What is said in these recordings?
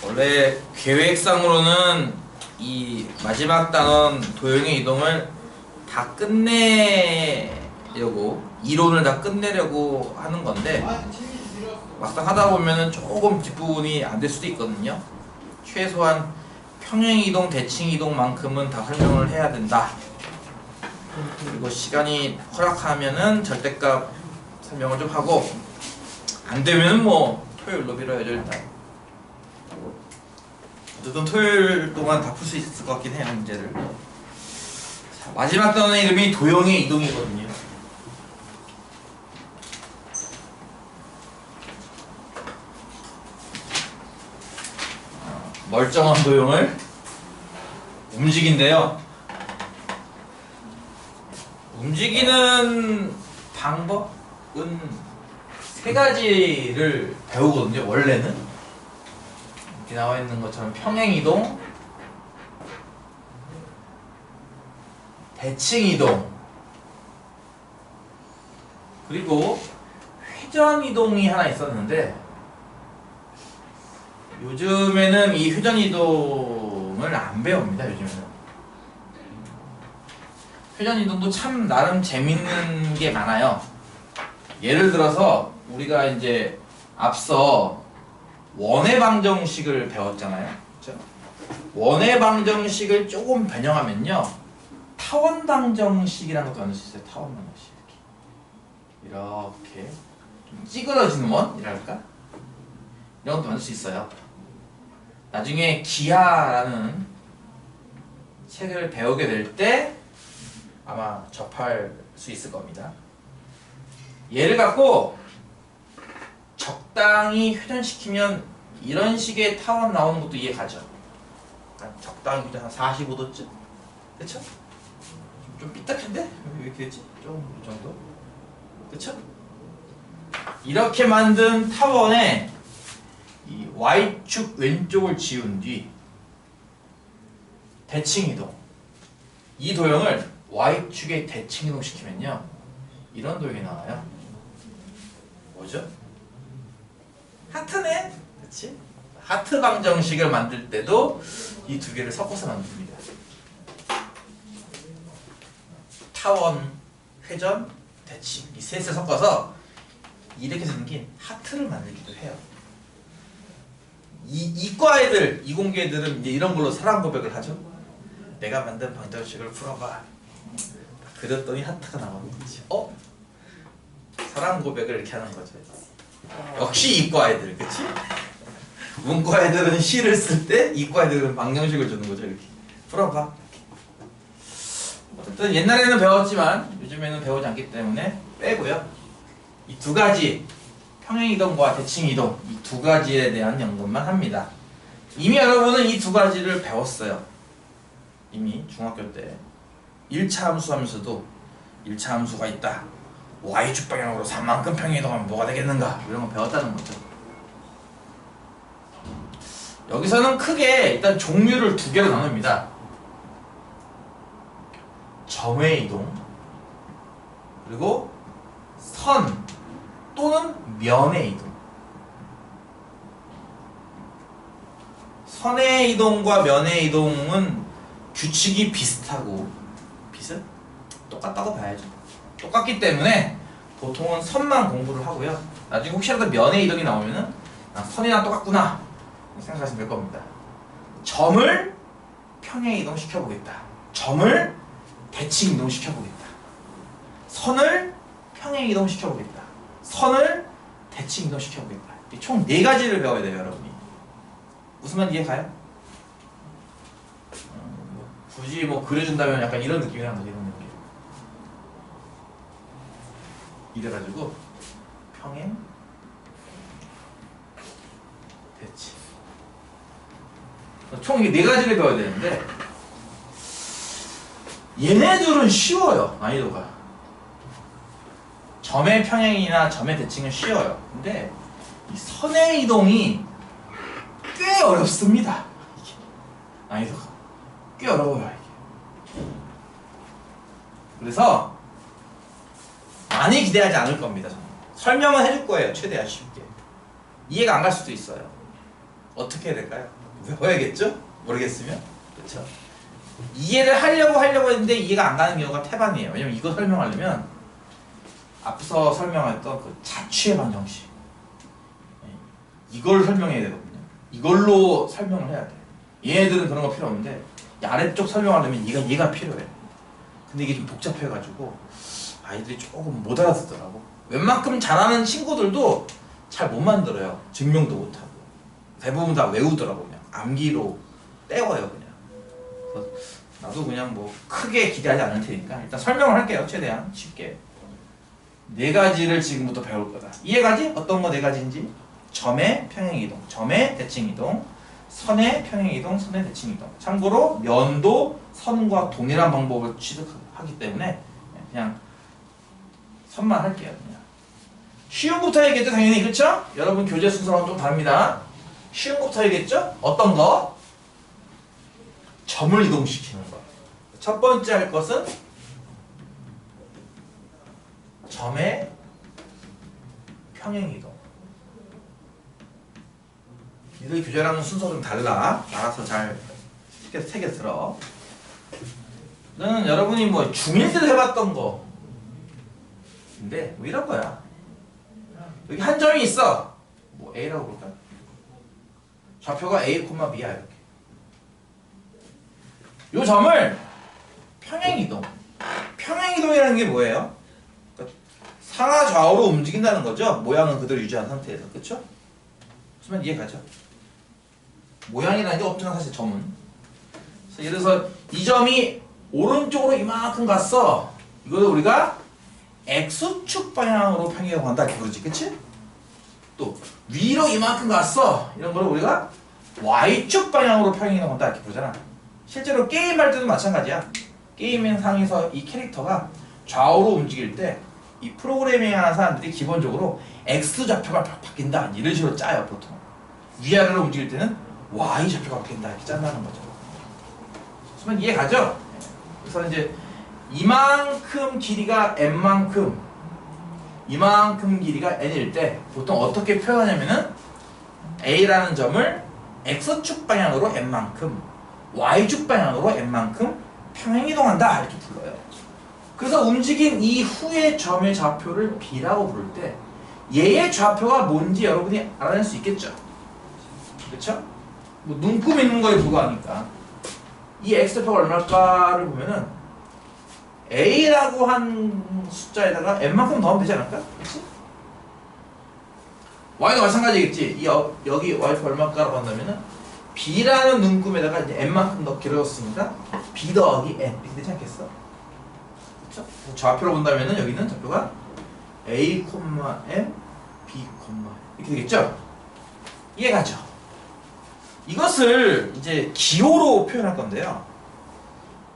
원래 계획상으로는 이 마지막 단원 도형의 이동을 다 끝내려고, 이론을 다 끝내려고 하는 건데 막상 하다 보면은 조금 뒷부분이 안 될 수도 있거든요. 최소한 평행이동, 대칭이동만큼은 다 설명을 해야 된다. 그리고 시간이 허락하면은 절대값 설명을 좀 하고, 안 되면은 뭐 토요일로 미뤄야죠 일단. 어쨌든 토요일 동안 다 풀 수 있을 것 같긴 해요 문제를. 자, 마지막 단원의 이름이 도형의 이동이거든요. 멀쩡한 도형을 움직인대요. 움직이는 방법은 세 가지를 배우거든요. 원래는 이렇게 나와 있는 것처럼 평행이동, 대칭이동, 그리고 회전이동이 하나 있었는데 요즘에는 이 회전이동을 안 배웁니다. 요즘에는 회전이동도 참 나름 재밌는 게 많아요. 예를 들어서 우리가 이제 앞서 원의 방정식을 배웠잖아요. 그렇죠? 원의 방정식을 조금 변형하면요, 타원 방정식이라는 것도 만들 수 있어요. 타원 방정식 이렇게 좀 찌그러지는 원이랄까? 이런 것도 만들 수 있어요. 나중에 기하라는 책을 배우게 될 때 아마 접할 수 있을 겁니다. 얘를 갖고 적당히 회전시키면 이런 식의 타원 나오는 것도 이해 가죠. 적당히 한 45도쯤? 그쵸? 좀 삐딱한데? 왜 이렇게 됐지? 좀 이 정도? 그쵸? 이렇게 만든 타원에 이 Y축 왼쪽을 지운 뒤 대칭이동, 이 도형을 Y축에 대칭이동 시키면요 이런 도형이 나와요. 뭐죠? 하트네? 그치? 하트 방정식을 만들 때도 이 두 개를 섞어서 만듭니다. 타원, 회전, 대칭, 이 셋을 섞어서 이렇게 생긴 하트를 만들기도 해요. 이과 애들, 이공계 애들은 이제 이런 걸로 사랑 고백을 하죠. 내가 만든 방정식을 풀어봐. 그랬더니 하트가 나오는 거지. 사랑 고백을 이렇게 하는 거죠. 역시 이과 애들, 그치? 문과 애들은 시를 쓸 때 이과 애들은 방정식을 주는 거죠. 이렇게 풀어봐. 어쨌든 옛날에는 배웠지만 요즘에는 배우지 않기 때문에 빼고요. 이 두 가지, 평행이동과 대칭이동, 이 두 가지에 대한 연습만 합니다. 이미 여러분은 이 두 가지를 배웠어요. 이미 중학교 때 1차 함수 하면서도 1차 함수가 있다, Y축 방향으로 3만큼 평행이동하면 뭐가 되겠는가, 이런 거 배웠다는 거죠. 여기서는 크게 일단 종류를 두 개로 나눕니다. 점의 이동, 그리고 선 또는 면의 이동. 선의 이동과 면의 이동은 규칙이 비슷하고, 똑같다고 봐야죠. 똑같기 때문에 보통은 선만 공부를 하고요. 나중에 혹시라도 면의 이동이 나오면은 선이랑 똑같구나 생각하시면 될 겁니다. 점을 평행 이동 시켜보겠다, 점을 대칭 이동 시켜보겠다, 선을 평행 이동 시켜보겠다, 선을 대칭 이동 시켜보겠다. 총 4가지를 배워야 돼요, 여러분이. 무슨 말인지 이해 가요? 굳이 뭐 그려준다면 약간 이런 느낌이란 거지, 이런 느낌. 이래가지고 평행, 대칭, 총 이게 4가지를 배워야 되는데 얘네들은 쉬워요. 난이도가. 점의 평행이나 점의 대칭은 쉬워요. 근데 이 선의 이동이 꽤 어렵습니다. 이게 난이도가 꽤 어려워요, 이게. 그래서 많이 기대하지 않을 겁니다. 저는. 설명은 해줄 거예요, 최대한 쉽게. 이해가 안 갈 수도 있어요. 어떻게 해야 될까요? 외워야겠죠? 모르겠으면. 그렇죠? 이해를 하려고 했는데 이해가 안 가는 경우가 태반이에요. 왜냐면 이거 설명하려면 앞서 설명했던 그 자취의 방정식 이걸 설명해야 되거든요. 이걸로 설명을 해야 돼. 얘네들은 그런 거 필요 없는데 이 아래쪽 설명하려면 얘가 필요해. 근데 이게 좀 복잡해가지고 아이들이 조금 못 알아듣더라고. 웬만큼 잘하는 친구들도 잘 못 만들어요. 증명도 못하고 대부분 다 외우더라고. 그냥 암기로 때워요 그냥. 그래서 나도 그냥 뭐 크게 기대하지 않을 테니까 일단 설명을 할게요. 최대한 쉽게. 네 가지를 지금부터 배울 거다. 이해가지? 어떤 거 네 가지인지? 점의 평행이동, 점의 대칭이동, 선의 평행이동, 선의 대칭이동. 참고로 면도 선과 동일한 방법을 취득하기 때문에 그냥 선만 할게요. 그냥. 쉬운 거부터 해야겠죠 당연히. 그렇죠? 여러분 교재 순서랑 좀 다릅니다. 쉬운 거부터 해야겠죠? 어떤 거? 점을 이동시키는 거. 첫 번째 할 것은 점의 평행이동. 이들 교재랑은 순서 좀 달라. 알아서 잘 책에 들어. 너는 여러분이 뭐 중1 때 해봤던 거. 근데 뭐 이런 거야. 여기 한 점이 있어. 뭐 A라고 볼까? 좌표가 A, B야 이렇게. 요 점을 평행이동. 평행이동이라는 게 뭐예요? 그러니까 상하 좌우로 움직인다는 거죠. 모양은 그대로 유지한 상태에서. 그렇죠? 그러면 이해가죠? 모양이라는 게 없잖아 사실 점은. 그래서 예를 들어서 이 점이 오른쪽으로 이만큼 갔어. 이거를 우리가 X축 방향으로 평행이동한다 이렇게 부르지. 그치? 또 위로 이만큼 갔어. 이런 거를 우리가 Y축 방향으로 평행이동한다 이렇게 부르잖아. 실제로 게임할 때도 마찬가지야. 게임 상에서 이 캐릭터가 좌우로 움직일 때 이 프로그래밍 하는 사람들이 기본적으로 X 좌표가 바뀐다 이런 식으로 짜요 보통. 위아래로 움직일 때는 Y 좌표가 바뀐다 이렇게 짠다는 거죠. 그러면 이해 가죠? 그래서 이제 이만큼 길이가 n만큼 이만큼 길이가 n일 때 보통 어떻게 표현하냐면은 A라는 점을 X축 방향으로 n만큼 Y축 방향으로 n만큼 평행이동한다 이렇게 불러요. 그래서 움직인 이후의 점의 좌표를 B라고 부를 때 얘의 좌표가 뭔지 여러분이 알아낼 수 있겠죠? 그렇죠? 뭐 눈금 있는 거에 불과하니까 이 X좌표가 얼마일까를 보면은 A라고 한 숫자에다가 n만큼 더하면 되지 않을까? 그렇지? Y도 마찬가지겠지. 여기 Y표 얼마일까라고 한다면은 B라는 눈금에다가 이제 n만큼 더 길어졌으니까 B 더하기 n 이렇게 되지 않겠어? 그렇죠? 좌표로 본다면은 여기는 좌표가 A, M, B, 이렇게 되겠죠? 이해가죠? 이것을 이제 기호로 표현할 건데요.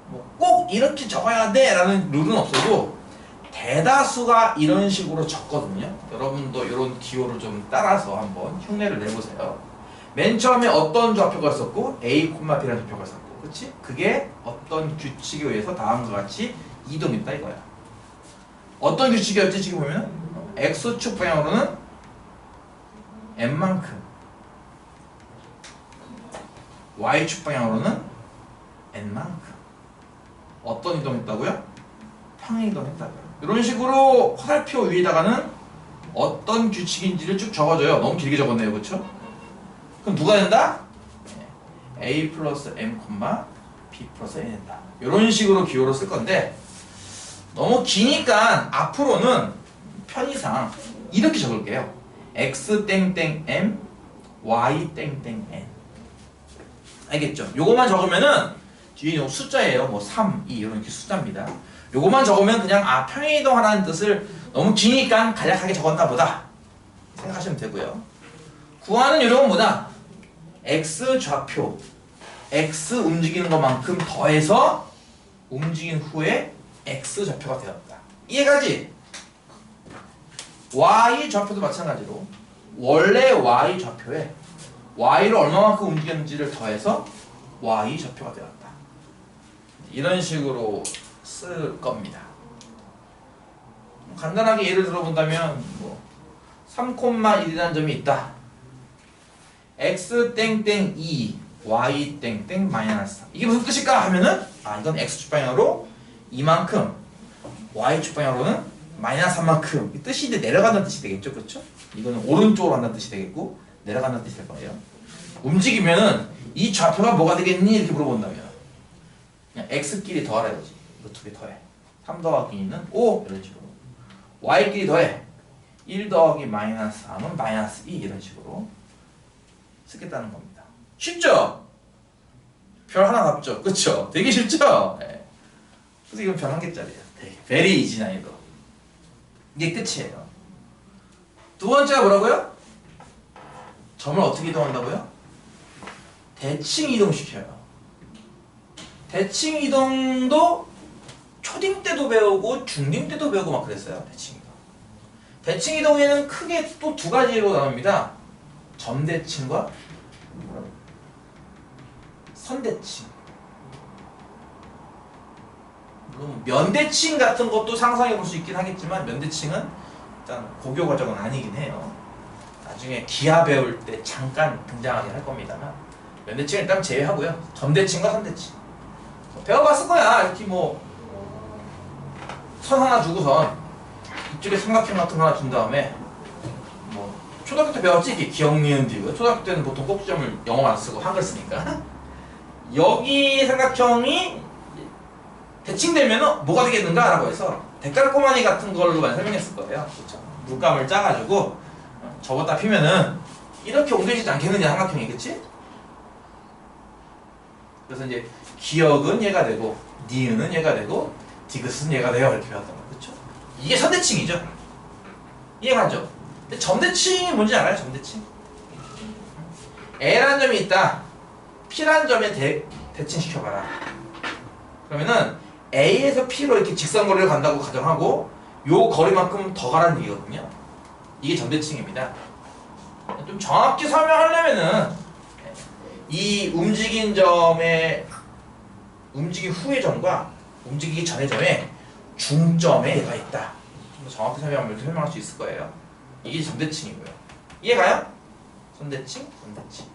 뭐 꼭 이렇게 적어야 돼 라는 룰은 없어도 대다수가 이런 식으로 적거든요. 여러분도 이런 기호를 좀 따라서 한번 흉내를 내보세요. 맨 처음에 어떤 좌표가 있었고 A, B라는 좌표가 있었고 그치? 그게 어떤 규칙에 의해서 다음과 같이 이동했다 이거야. 어떤 규칙이었지? 지금 보면 X축 방향으로는 n만큼 Y축 방향으로는 n만큼 어떤 이동했다고요? 평행이동했다고요. 이런 식으로 화살표 위에다가는 어떤 규칙인지를 쭉 적어줘요. 너무 길게 적었네요. 그렇죠? 그럼 누가 된다? A 플러스 M, B 플러스 N 된다. 이런 식으로 기호로 쓸 건데 너무 기니까 앞으로는 편의상 이렇게 적을게요. X 땡땡 M, Y 땡땡 N. 알겠죠? 요거만 적으면은 뒤에 요 숫자예요. 뭐 3, 2 이런 게 숫자입니다. 요거만 적으면 그냥 평행이동 하라는 뜻을 너무 기니까 간략하게 적었나 보다 생각하시면 되고요. 구하는 요령은 뭐다? X 좌표 X 움직이는 것만큼 더해서 움직인 후에 X 좌표가 되었다. 이해가지? Y 좌표도 마찬가지로 원래 Y 좌표에 Y를 얼마만큼 움직였는지를 더해서 Y 좌표가 되었다. 이런 식으로 쓸 겁니다. 간단하게 예를 들어본다면 뭐 3,1이라는 점이 있다. x 땡땡 2 y 땡땡 마이너스 3 이게 무슨 뜻일까 하면은 이건 x축 방향으로 이만큼 y축 방향으로는 마이너스 3만큼 이 뜻이 이제 내려간다는 뜻이 되겠죠, 그렇죠? 이거는 오른쪽으로 간다는 뜻이 되겠고 내려간다는 뜻이 될 거예요. 움직이면은 이 좌표가 뭐가 되겠니? 이렇게 물어본다면 그냥 x끼리 더하라 이거지. 이거 두 개 더해. 3 더하기 2는 5 이런 식으로 y끼리 더해. 1 더하기 마이너스 3은 마이너스 2 이런 식으로 쓰겠다는 겁니다. 쉽죠? 별 하나 갚죠? 그쵸? 되게 쉽죠? 네. 그래서 이건 별 한 개짜리예요. 되게 very easy 난이도. 이게 끝이에요. 두 번째가 뭐라고요? 점을 어떻게 이동한다고요? 대칭 이동시켜요. 대칭 이동도 초딩 때도 배우고 중딩 때도 배우고 막 그랬어요. 대칭 이동. 대칭 이동에는 크게 또 두 가지로 나눕니다. 점대칭과 선대칭. 물론 면대칭 같은 것도 상상해 볼 수 있긴 하겠지만 면대칭은 일단 고교 과정은 아니긴 해요. 나중에 기하 배울 때 잠깐 등장하긴 할 겁니다만 면대칭은 일단 제외하고요. 점대칭과 선대칭 배워봤을 거야. 이렇게 뭐 선 하나 두고선 이쪽에 삼각형 같은 거 하나 준 다음에 뭐 초등학교 때 배웠지? 이게 기억, 니은, 디귿. 초등학교 때는 보통 꼭지점을 영어 안 쓰고 한글 쓰니까 여기 삼각형이 대칭되면 뭐가 되겠는가? 라고 해서 대깔꼬마니 같은 걸로 많이 설명했을 거예요. 그렇죠? 물감을 짜가지고 접었다 피면은 이렇게 옮겨지지 않겠느냐 삼각형이. 그치? 그래서 이제 기억은 얘가 되고 니은은 얘가 되고 디귿은 얘가 돼요. 이렇게 배웠던 거예요. 그렇죠? 이게 선대칭이죠. 이해가죠? 근데 점대칭이 뭔지 알아요? 점대칭? L라는 점이 있다. P라는 점에 대칭시켜봐라. 그러면은 A에서 P로 이렇게 직선거리를 간다고 가정하고 요 거리만큼 더 가라는 얘기거든요. 이게 점대칭입니다. 좀 정확히 설명하려면은 이 움직인 점의 움직인 후의 점과 움직이기 전의 점에 중점에 얘가 있다. 좀 더 정확히 설명하면 이렇게 설명할 수 있을 거예요. 이게 점대칭이고요. 이해가요? 선대칭, 점대칭.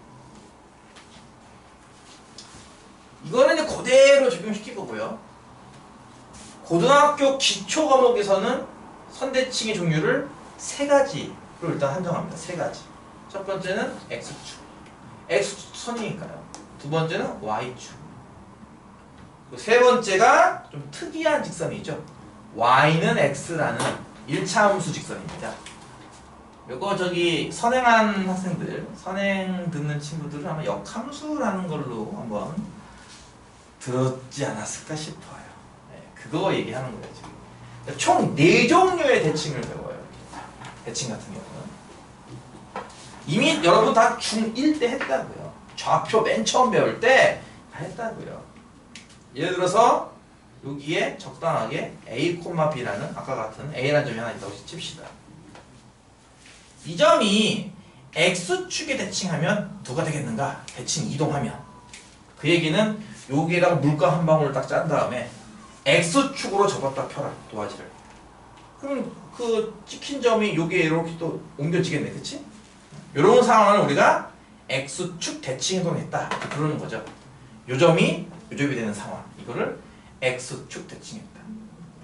이거는 이제 그대로 적용시킬 거고요. 고등학교 기초 과목에서는 선대칭의 종류를 세 가지로 일단 한정합니다. 세 가지. 첫 번째는 X축. X축 선이니까요. 두 번째는 Y축. 세 번째가 좀 특이한 직선이죠. Y는 X라는 1차 함수 직선입니다. 이거 저기 선행한 학생들, 선행 듣는 친구들은 아마 역함수라는 걸로 한번 들었지 않았을까 싶어요. 네, 그거 얘기하는 거예요 지금. 총 4종류의 대칭을 배워요. 대칭 같은 경우는 이미 여러분 다 중1 때 했다고요. 좌표 맨 처음 배울 때 다 했다고요. 예를 들어서 여기에 적당하게 A, B라는 아까 같은 A라는 점이 하나 있다고 칩시다. 이 점이 X축에 대칭하면 누가 되겠는가? 대칭 이동하면 그 얘기는 여기에다가 물감 한 방울을 딱 짠 다음에 X축으로 접었다 펴라 도화지를. 그럼 그 찍힌 점이 여기에 이렇게 또 옮겨지겠네, 그치? 이런 상황을 우리가 X축 대칭 이동했다 그러는 거죠. 요 점이 요 점이 되는 상황, 이거를 X축 대칭했다.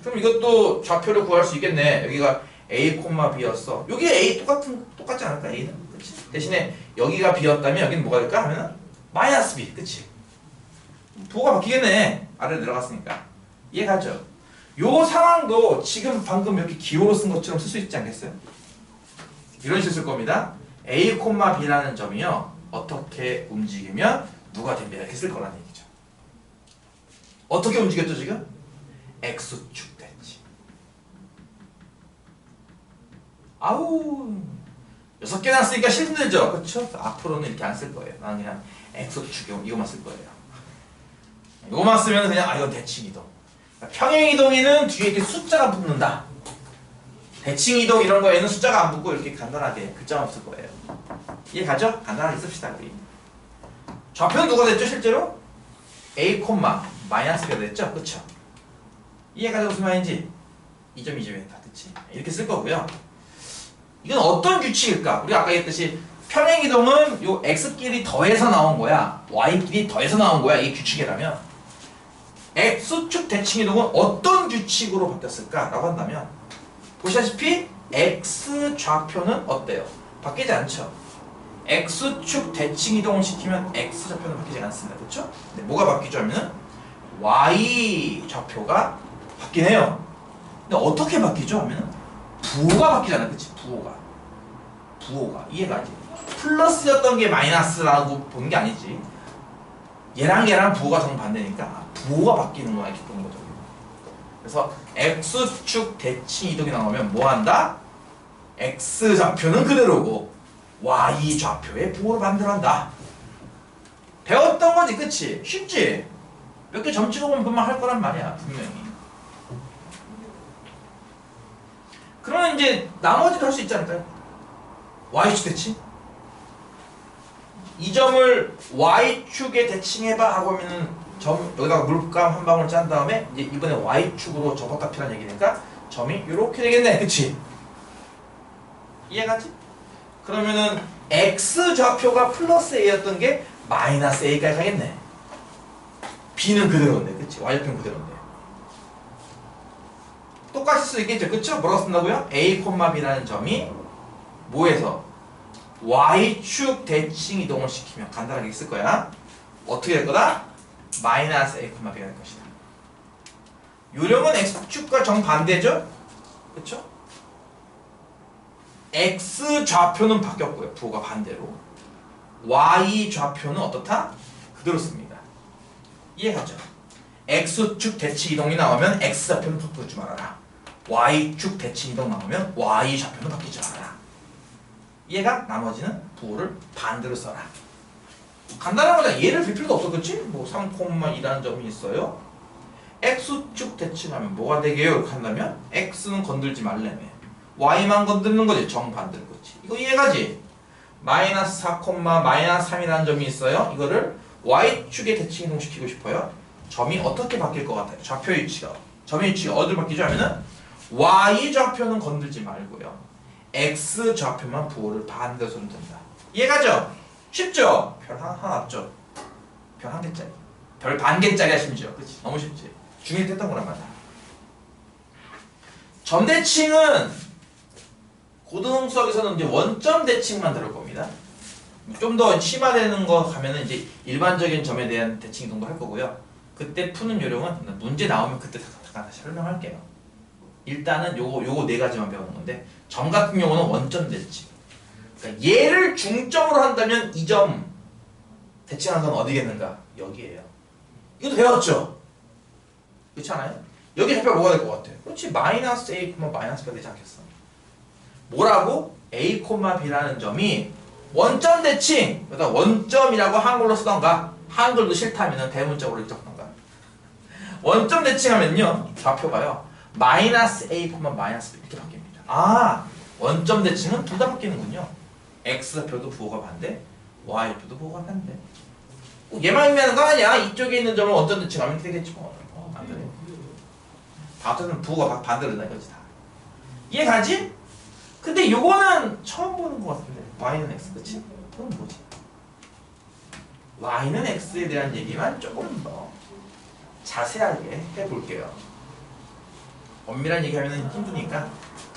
그럼 이것도 좌표를 구할 수 있겠네. 여기가 A, B였어. 여기 A 똑같지 않을까? A는, 그치? 대신에 여기가 B였다면 여기는 뭐가 될까? 하면은 마이너스 B, 그치? 도가 바뀌겠네. 아래로 내려갔으니까. 이해가죠? 요 상황도 지금 방금 이렇게 기호로 쓴 것처럼 쓸 수 있지 않겠어요? 이런 식으로 쓸 겁니다. A, B라는 점이요. 어떻게 움직이면 누가 됩니다. 이렇게 쓸 거라는 얘기죠. 어떻게 움직였죠 지금? X축 대칭. 아우 6개나 쓰니까 힘들죠? 그렇죠? 앞으로는 이렇게 안 쓸 거예요. 나는 그냥 X축 이거만 쓸 거예요. 이거만 쓰면 그냥 이건 대칭이동. 평행이동에는 뒤에 이렇게 숫자가 붙는다. 대칭이동 이런 거에는 숫자가 안 붙고 이렇게 간단하게 글자만 없을 거예요. 이해가죠? 간단하게 씁시다 우리. 좌표는 누가 됐죠 실제로? A, 마이너스 B가 됐죠? 그쵸? 이해가죠? 무슨 말인지? 이 점, 이 점이 다 됐지? 이렇게 쓸 거고요. 이건 어떤 규칙일까? 우리가 아까 얘기했듯이 평행이동은 요 x끼리 더해서 나온 거야, y끼리 더해서 나온 거야. 이게 규칙이라면 x축 대칭이동은 어떤 규칙으로 바뀌었을까? 라고 한다면 보시다시피 x 좌표는 어때요? 바뀌지 않죠? x축 대칭이동을 시키면 x 좌표는 바뀌지 않습니다. 그렇죠? 네, 뭐가 바뀌죠 하면은 y 좌표가 바뀌네요. 근데 어떻게 바뀌죠 하면은 부호가 바뀌잖아. 그치? 부호가 이해가 안 돼. 플러스였던 게 마이너스라고 보는 게 아니지. 얘랑 부호가 정반대니까 부호가 바뀌는 거야. 이렇게 보는 거죠. 그래서 x축 대칭 이동이 나오면 뭐 한다? x 좌표는 그대로고 y 좌표의 부호를 만들어낸다. 배웠던 거지. 그치? 쉽지? 몇 개 점 찍어보면 금방 할 거란 말이야. 분명히. 그러면 이제 나머지도 할 수 있지 않을까요? y축 대칭? 이 점을 y축에 대칭해봐 하고 하면은 여기다가 물감 한 방울 짠 다음에 이제 이번에 y축으로 접었다 피란 얘기니까 점이 이렇게 되겠네. 그치? 이해가지? 그러면은 x 좌표가 플러스 a였던 게 마이너스 a까지 가겠네. b는 그대로인데. 그치? y좌표는 그대로인데. 똑같이 수 있겠죠? 그쵸? 뭐라고 쓴다고요? a, b라는 점이 뭐에서? y축 대칭 이동을 시키면 간단하게 쓸 거야. 어떻게 될 거다? 마이너스 a, b가 될 것이다. 요령은 x축과 정반대죠? 그쵸? x 좌표는 바뀌었고요. 부호가 반대로. y 좌표는 어떻다? 그대로 씁니다. 이해가죠? x축 대칭 이동이 나오면 x 좌표는 바꾸지 말아라. y축 대칭 이동 나오면 y 좌표는 바뀌지 말아라. 얘가 나머지는 부호를 반대로 써라. 간단한 거잖아. 얘를 빌 필요도 없어. 그치? 뭐 3,2라는 점이 있어요. x축 대칭하면 뭐가 되게요? 이렇게 한다면 x는 건들지 말래며 y만 건드는 거지. 정반대로. 그치? 이거 이해가지? 마이너스 4, 마이너스 3이라는 점이 있어요. 이거를 y축에 대칭 이동시키고 싶어요. 점이 어떻게 바뀔 것 같아요? 좌표 위치가. 점의 위치가 어디로 바뀌죠? 하면은 y 좌표는 건들지 말고요. x 좌표만 부호를 반대로 써면 된다. 이해가죠? 쉽죠? 별 하나 없죠? 별 한 개짜리. 별 반 개짜리야 심지어. 그치? 너무 쉽지? 중1 때 했던 거란 말이야. 점 대칭은 고등 수학에서는 이제 원점 대칭만 들을 겁니다. 좀 더 심화되는 거 가면은 이제 일반적인 점에 대한 대칭 이동도 할 거고요. 그때 푸는 요령은 문제 나오면 그때 잠깐 다시 설명할게요. 일단은 요거 네 가지만 배우는 건데, 점 같은 경우는 원점 대칭. 그러니까 얘를 중점으로 한다면 이 점 대칭하는 건 어디겠는가? 여기에요. 이것도 배웠죠? 그렇지 않아요? 여기 좌표가 뭐가 될 것 같아? 그렇지, 마이너스 a, 마이너스 b가 되지 않겠어? 뭐라고? a, b라는 점이 원점 대칭! 그러니까 원점이라고 한글로 쓰던가, 한글도 싫다면 대문짝으로 적던가. 원점 대칭하면요, 좌표가요, 마이너스 a, 마이너스 b 이렇게 바뀝니다. 아, 원점 대칭은 둘 다 바뀌는군요. x좌표도 부호가 반대, y좌표도 부호가 반대. 얘만 의미하는 거 아니야. 이쪽에 있는 점을 원점 대칭하면 되겠지 뭐. 안 그래. 다 합쳐서 부호가 반대로 된다 이거지 다. 이해가지? 근데 요거는 처음 보는 것 같은데. y는 x, 그치? 그건 뭐지? y는 x에 대한 얘기만 조금 더 자세하게 해볼게요. 엄밀한 얘기하면 힘드니까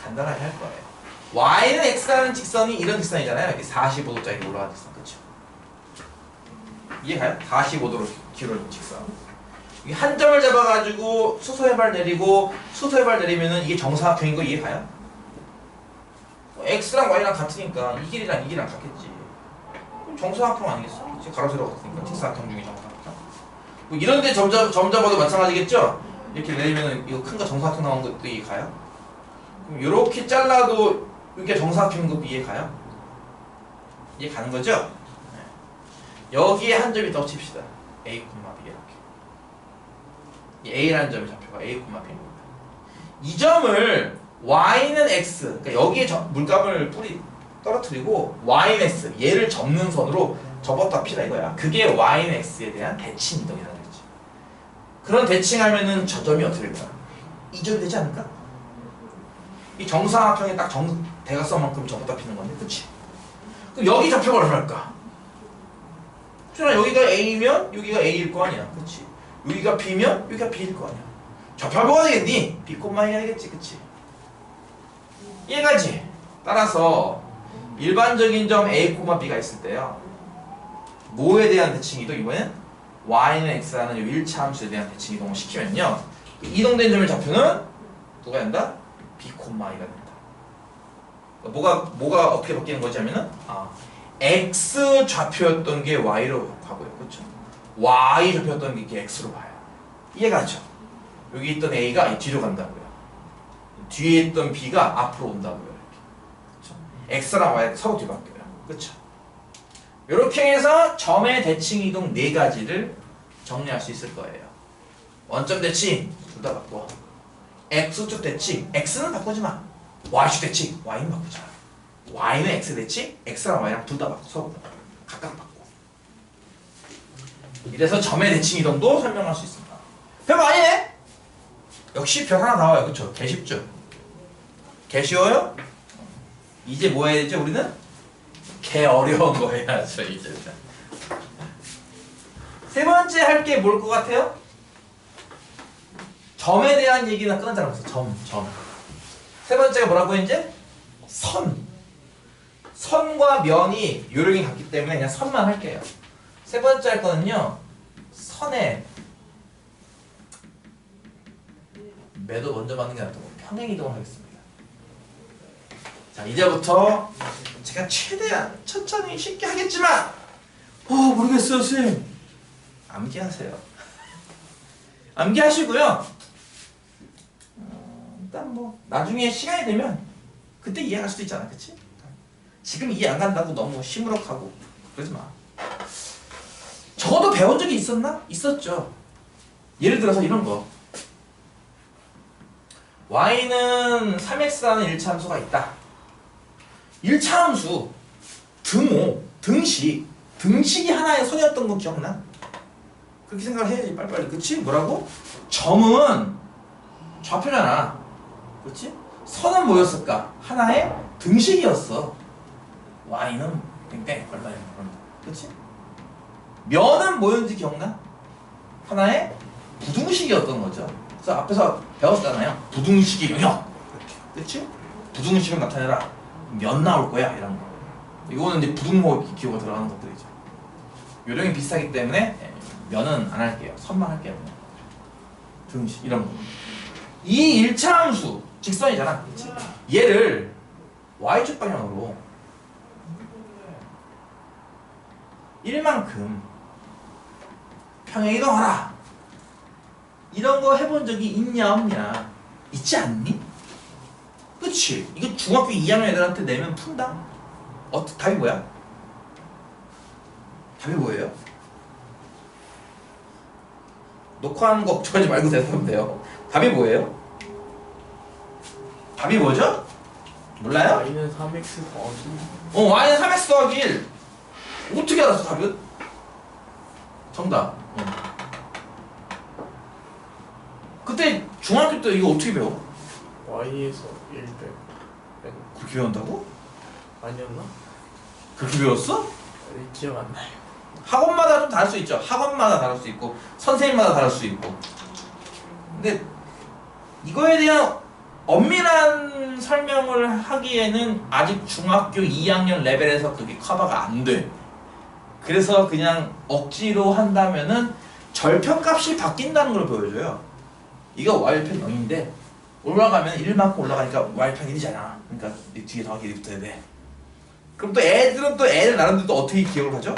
간단하게 할 거예요. y는 x라는 직선이 이런 직선이잖아요. 이렇게 45도짜리 올라가는 직선, 그쵸? 이해가요? 45도로 기울어진 직선. 이게 한 점을 잡아가지고 수소해발 내리고 수소해발 내리면은 이게 정사각형인 거 이해가요? x랑 y랑 같으니까 이 길이랑 이 길이랑 같겠지. 그럼 정사각형 아니겠어? 지금 가로 세로가 같으니까 직사각형 중에 정사각형. 뭐 이런데 점 잡아도 마찬가지겠죠? 이렇게 내리면은 이거 큰 거 정사각형 나온 것도 이해가요? 그럼 이렇게 잘라도 이게 정사각형인 것도 이해가요? 이해가는 거죠? 여기에 한 점이 더 칩시다. a, b 이렇게. 이 a라는 점의 좌표가 a, b입니다. 이 점을 y는 x, 그러니까 여기에 물감을 떨어뜨리고 y는 x, 얘를 접는 선으로 접었다 피다 이거야. 그게 y는 x에 대한 대칭 이동이라는 거지. 그런 대칭하면은 저 점이 어떻게 될까? 이 점이 되지 않을까? 이 정사각형에 딱 대각선만큼 접었다 피는 건데, 그치? 그럼 여기 좌표가 얼마일까? 혹시나 여기가 A면 여기가 A일 거 아니야. 그치? 여기가 B면 여기가 B일 거 아니야. 좌표가 뭐가 되겠니? B, I가 되겠지. 그치? 이해가지? 따라서 일반적인 점 A, B가 있을 때요. 뭐에 대한 대칭이동? 이번엔 Y는 X라는 이 1차 함수에 대한 대칭 이동을 시키면요. 이동된 점의 좌표는 누가 된다? B, I가 된다. 뭐가 어떻게 바뀌는 거지 하면은 X 좌표였던 게 Y로 가고요. 그렇죠? Y 좌표였던 게 X로 가요. 이해가죠? 여기 있던 A가 뒤로 간다고요. 뒤에 있던 B가 앞으로 온다고요. 그렇죠? X랑 Y가 서로 뒤바뀌어요. 그렇죠? 이렇게 해서 점의 대칭 이동 4가지를 정리할 수 있을 거예요. 원점 대칭 둘 다 바꿔. X축 대칭 X는 바꾸지 마. Y축 대칭 Y는 바꾸지 마. Y는 X 대칭 X랑 Y랑 둘 다 바꿔. 서로 각각 바꿔. 이래서 점의 대칭 이동도 설명할 수 있습니다. 별거 아니네? 역시 별 하나 나와요. 그쵸? 개 쉽죠? 개 쉬워요? 이제 뭐 해야 되죠? 우리는? 개 어려운 거 해야죠. 이제 세 번째 할 게 뭘 것 같아요? 점에 대한 얘기나 끊었잖아. 점. 세 번째가 뭐라고 이제? 선과 면이 요령이 같기 때문에 그냥 선만 할게요. 세 번째 할 거는요. 선에 매도 먼저 맞는 게 낫다고 평행 이동을 하겠습니다. 자, 이제부터 제가 최대한 천천히 쉽게 하겠지만 모르겠어요 선생님. 암기하세요. 암기하시고요. 일단 뭐 나중에 시간이 되면 그때 이해할 수도 있잖아. 그치? 지금 이해 안 간다고 너무 시무룩하고 그러지 마. 적어도 배운 적이 있었나? 있었죠. 예를 들어서 이런 거. Y는 3x라는 1차 함수가 있다. 1차 함수 등호, 등식이 하나의 선이었던 거 기억나? 그렇게 생각을 해야지 빨리빨리. 그치? 뭐라고? 점은 좌표잖아. 그치? 선은 뭐였을까? 하나의 등식이었어. Y는 땡땡 얼마야? 그치? 면은 뭐였는지 기억나? 하나의 부등식이었던 거죠. 그래서 앞에서 배웠잖아요. 부등식의 영역. 그치? 부등식을 나타내라. 면 나올 거야. 이런 거. 이거는 이제 부등호 기호가 들어가는 것들이죠. 요령이 비슷하기 때문에 면은 안 할게요. 선만 할게요. 등식 이런 거. 이 1차 함수 직선이잖아. 그치? 얘를 y축 방향으로 1만큼 평행 이동하라. 이런 거 해본 적이 있냐 없냐? 있지 않니? 그치? 이거 중학교 2학년 애들한테 내면 푼다? 답이 뭐야? 답이 뭐예요? 녹화하는 거 걱정하지 말고 대답하면 돼요. 답이 뭐예요? 답이 뭐죠? 몰라요? Y는 3x 더하기 Y는 3x 더하기 1. 어떻게 알았어 답은? 정답. 그때 중학교 때 이거 어떻게 배워? Y에서 1 빼고 그렇게 배운다고? 아니었나? 그렇게 배웠어? 기억 안 나요. 학원마다 좀 다를 수 있죠. 학원마다 다를 수 있고 선생님마다 다를 수 있고. 근데 이거에 대한 엄밀한 설명을 하기에는 아직 중학교 2학년 레벨에서 그게 커버가 안 돼. 그래서 그냥 억지로 한다면은 절편값이 바뀐다는 걸 보여줘요. 이거 y편 0인데 올라가면 1만큼 올라가니까 y편 1이잖아. 그러니까 뒤에 더하기 1이 붙어야 돼. 그럼 또 애들은 또 애들 나름대로 또 어떻게 기억을 하죠?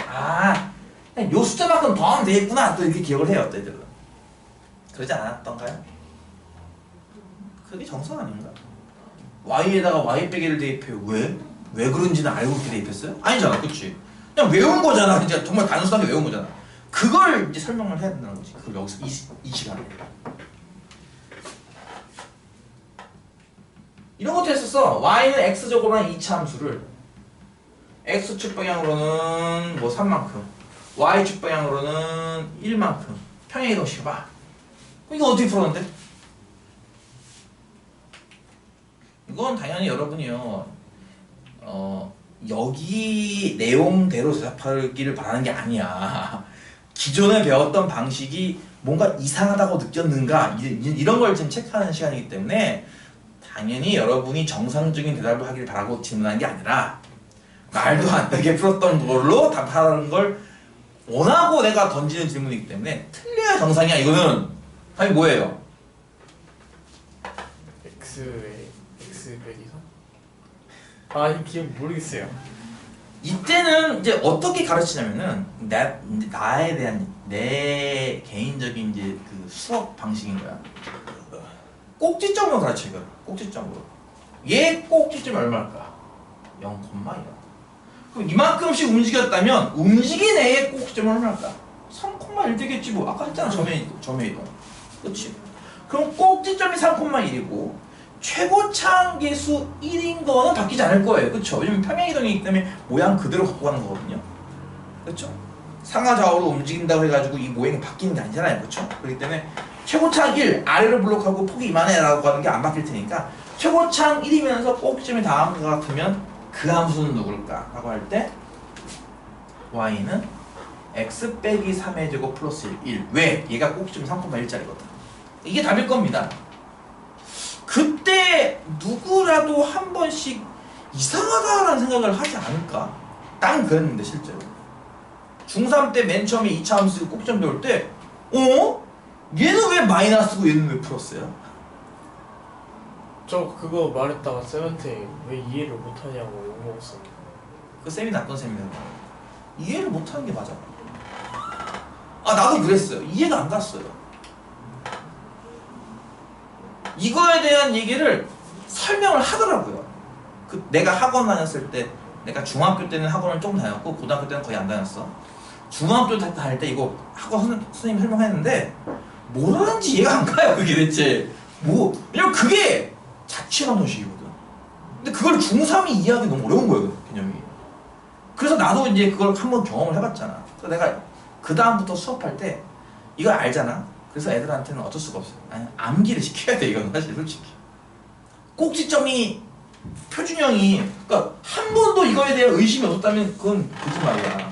그냥 요 숫자만큼 더하면 되겠구나. 또 이렇게 기억을 해요. 또 애들은. 그러지 않았던가요? 그게 정석 아닌가? y에다가 y 빼기를 대입해요. 왜? 왜 그런지는 알고 그렇게 대입했어요? 아니잖아. 그치? 그냥 외운 거잖아. 이제 정말 단순하게 외운 거잖아. 그걸 이제 설명을 해야 된다는 거지. 그걸 여기서 이 시간에. 이런 것도 했었어. y는 x제곱한 2차 함수를 x축 방향으로는 뭐 3만큼 y축 방향으로는 1만큼 평행 이동시켜봐. 이거 어떻게 풀었는데? 이건 당연히 여러분이요 여기 내용대로 대답하기를 바라는 게 아니야. 기존에 배웠던 방식이 뭔가 이상하다고 느꼈는가 이런 걸 지금 체크하는 시간이기 때문에 당연히 여러분이 정상적인 대답을 하길 바라고 질문하는 게 아니라 말도 안 되게 풀었던 걸로 답하는 걸 원하고 내가 던지는 질문이기 때문에 틀려야 정상이야. 이거는 아니 뭐예요? X에 X 빼기 3? 아 이 기억 모르겠어요. 이때는 이제 어떻게 가르치냐면은 나에 대한 내 개인적인 이제 그 수업 방식인 거야. 꼭지점으로 가르쳐 이거. 꼭지점으로. 얘 꼭지점이 얼마일까? 0,1. 그럼 이만큼씩 움직였다면 움직인 애의 꼭지점은 얼마일까? 3,1 되겠지 뭐. 아까 했잖아 점의 이동. 그렇지? 그럼 꼭지점이 3,1이고 최고차항 계수 1인 거는 바뀌지 않을 거예요. 그렇죠? 왜냐면 평행이동이기 때문에 모양 그대로 갖고 가는 거거든요. 그렇죠? 상하좌우로 움직인다고 해가지고 이 모양이 바뀌는 게 아니잖아요. 그렇죠? 그렇기 때문에 최고차항 1 아래로 블록하고 폭이 이만해 라고 하는 게 안 바뀔 테니까 최고차항 1이면서 꼭지점이 다음과 같으면 그 함수는 누굴까? 라고 할 때 y는 x 빼기 3의 제곱 플러스 1. 왜? 얘가 꼭지점이 3,1짜리거든. 이게 답일 겁니다. 그때 누구라도 한 번씩 이상하다라는 생각을 하지 않을까? 난 그랬는데 실제로 중3 때 맨 처음에 2차 함수 꼭지점 배울 때 얘는 왜 마이너스고 얘는 왜 플러스야? 저 그거 말했다가 쌤한테 왜 이해를 못하냐고 욕먹었어요. 그 쌤이 나쁜 쌤이라고. 이해를 못하는 게 맞아. 아 나도 그랬어요. 이해가 안 갔어요. 이거에 대한 얘기를 설명을 하더라고요. 그 내가 학원 다녔을 때, 내가 중학교 때는 학원을 조금 다녔고 고등학교 때는 거의 안 다녔어. 중학교 다닐 때 이거 학원 선생님이 설명했는데 뭐라는지 이해가 안 가요. 그게 대체 왜냐면 그게 자취방정식이거든. 근데 그걸 중3이 이해하기 너무 어려운 거예요, 개념이. 그래서 나도 이제 그걸 한번 경험을 해봤잖아. 그래서 내가 그 다음부터 수업할 때 이걸 알잖아. 그래서 애들한테는 어쩔 수가 없어요. 아니, 암기를 시켜야 돼. 이건 사실 솔직히 꼭지점이 표준형이 그러니까 한 번도 이거에 대한 의심이 없었다면 그건 거짓말이야.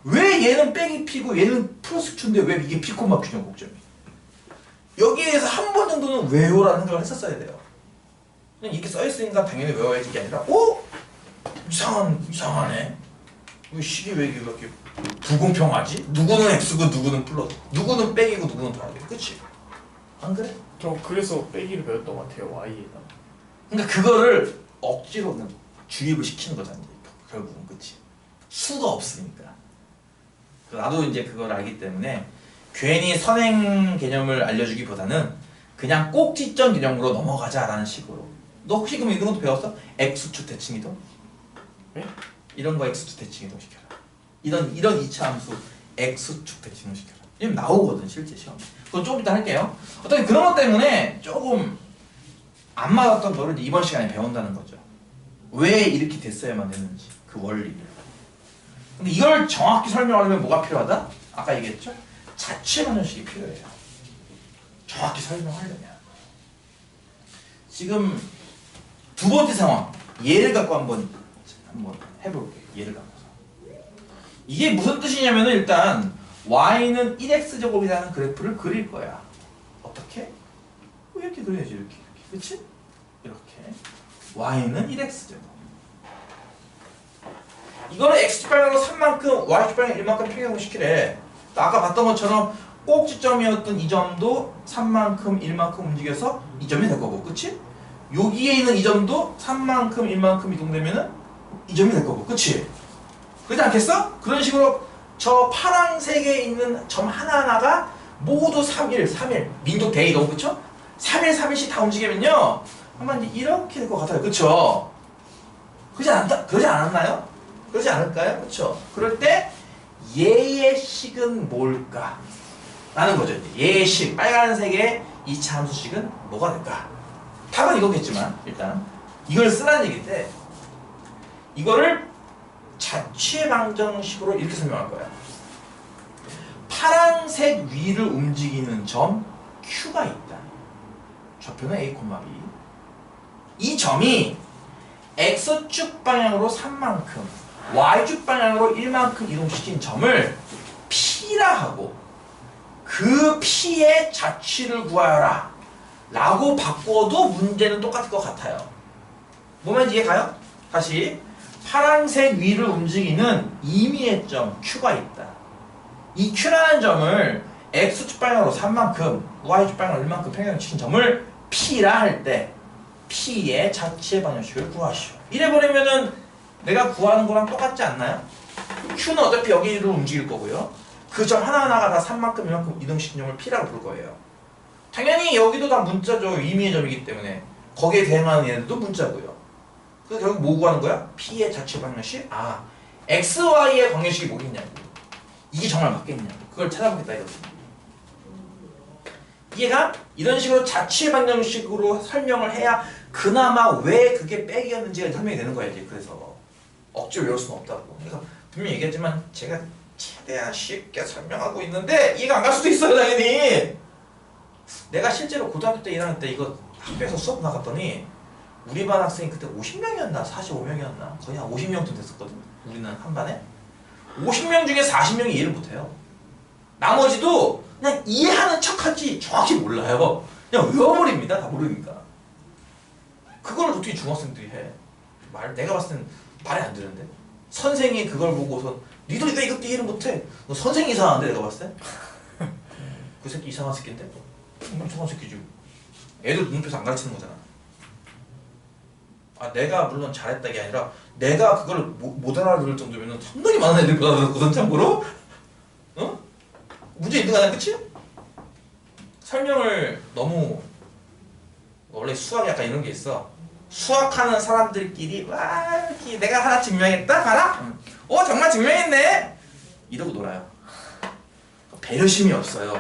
왜 얘는 빼기 P고 얘는 플러스 Q인데 왜 이게 P, Q냐 꼭점이. 여기에 대해서 한 번 정도는 외워라는 생각을 했었어야 돼요. 그냥 이렇게 써있으니까 당연히 외워야지 이게 아니라 이상하네. 왜 식이 왜 이렇게 불공평하지? 누구는 X고 누구는 플러스, 누구는 빼기고 누구는 더하기. 그치? 안 그래? 저 그래서 빼기를 배웠던 것 같아요. Y에다. 그러니까 그거를 억지로 그냥 주입을 시키는 거잖아. 결국은. 그치? 수가 없으니까. 나도 이제 그걸 알기 때문에 괜히 선행 개념을 알려주기보다는 그냥 꼭지점 개념으로 넘어가자라는 식으로. 너 혹시 그럼 이런 것도 배웠어? X축 대칭 이동? 네? 이런 거 X축 대칭 이동 시켜라. 이런 2차 함수 X축 대칭 시켜라. 이러면 나오거든 실제 시험. 그건 조금 이따 할게요. 어떻게 그런 것 때문에 조금 안 맞았던 거를 이번 시간에 배운다는 거죠. 왜 이렇게 됐어야만 되는지 그 원리를. 근데 이걸 정확히 설명하려면 뭐가 필요하다? 아까 얘기했죠? 자취방정식이 필요해요. 정확히 설명하려면. 지금 두 번째 상황 예를 갖고 한번 해볼게요. 예를 갖고서 이게 무슨 뜻이냐면은 일단 y는 1x제곱이라는 그래프를 그릴 거야. 어떻게? 이렇게 그려야지. 이렇게 그치? 이렇게 y는 1x제곱 이거를 x축방향으로 3만큼 y축방향 1만큼 평행시키래. 아까 봤던 것처럼 꼭지점이었던 이 점도 3만큼 1만큼 움직여서 이 점이 될 거고 그치? 여기에 있는 이 점도 3만큼 1만큼 이동되면은 이 점이 될 거고 그치? 그렇지 않겠어? 그런 식으로 저 파란색에 있는 점 하나하나가 모두 3일 민족 대이동 그쵸? 3일씩 다 움직이면요 아마 이제 이렇게 될 것 같아요 그쵸? 그러지 않았나요? 그러지 않을까요? 그쵸? 그럴 때 얘의 식은 뭘까? 라는 거죠. 얘의 식, 빨간색의 2차 함수식은 뭐가 될까? 답은 이거겠지만 일단 이걸 쓰라는 얘기인데 이거를 자취의 방정식으로 이렇게 설명할 거야. 파란색 위를 움직이는 점 Q가 있다. 좌표는 A, B. 이 점이 x축 방향으로 3만큼 y축 방향으로 1만큼 이동시킨 점을 P라 하고 그 P의 자취를 구하여라 라고 바꿔도 문제는 똑같을 것 같아요. 뭐면 이해가요? 다시 파란색 위를 움직이는 임의의 점 Q가 있다. 이 Q라는 점을 X축 방향으로 3만큼 Y축 방향으로 1만큼 평행시킨 점을 P라 할 때 P의 자취의 방정식을 구하시오. 이래버리면은 내가 구하는 거랑 똑같지 않나요? Q는 어차피 여기로 움직일 거고요. 그 점 하나하나가 다 3만큼 1만큼 이동시킨 점을 P라고 부를 거예요. 당연히 여기도 다 문자죠. 임의의 점이기 때문에 거기에 대응하는 얘네들도 문자고요. 그래서 결국 뭐 구하는 거야? P의 자취 방정식? 아, X, Y의 방정식이 뭐겠냐고. 이게 정말 맞겠냐고. 그걸 찾아보겠다 이거지. 이해가? 이런 식으로 자취 방정식으로 설명을 해야 그나마 왜 그게 백이었는지가 설명이 되는 거야 이제. 그래서 억지로 외울 수는 없다고. 그래서 분명히 얘기했지만 제가 최대한 쉽게 설명하고 있는데 이해가 안 갈 수도 있어요 당연히. 내가 실제로 고등학교 때 1학년 때 이거 학교에서 수업 나갔더니 우리 반 학생이 그때 50명이었나 45명이었나 거의 한 50명쯤 됐었거든. 우리는 한 반에 50명 중에 40명이 이해를 못해요. 나머지도 그냥 이해하는 척하지 정확히 몰라요. 그냥 외워버립니다. 다 모르니까. 그걸 어떻게 중학생들이 해? 내가 봤을 땐 말이 안 되는데. 선생이 그걸 보고서 니들이 왜 이것도 이해를 못해? 너 선생이 이상한데 내가 봤을 때? 그 새끼 이상한 새끼인데? 이상한 새끼지. 애들 눈앞에서 안 가르치는 거잖아. 아, 내가 물론 잘했다 게 아니라 내가 그걸 못 알아들을 정도면 상당히 많은 애들이 못 알아들었거든 참고로. 어? 문제 2등 하나 그치? 설명을 너무 원래 수학 약간 이런 게 있어. 수학하는 사람들끼리 와 이렇게 내가 하나 증명했다 봐라. 정말 증명했네 이러고 놀아요. 배려심이 없어요.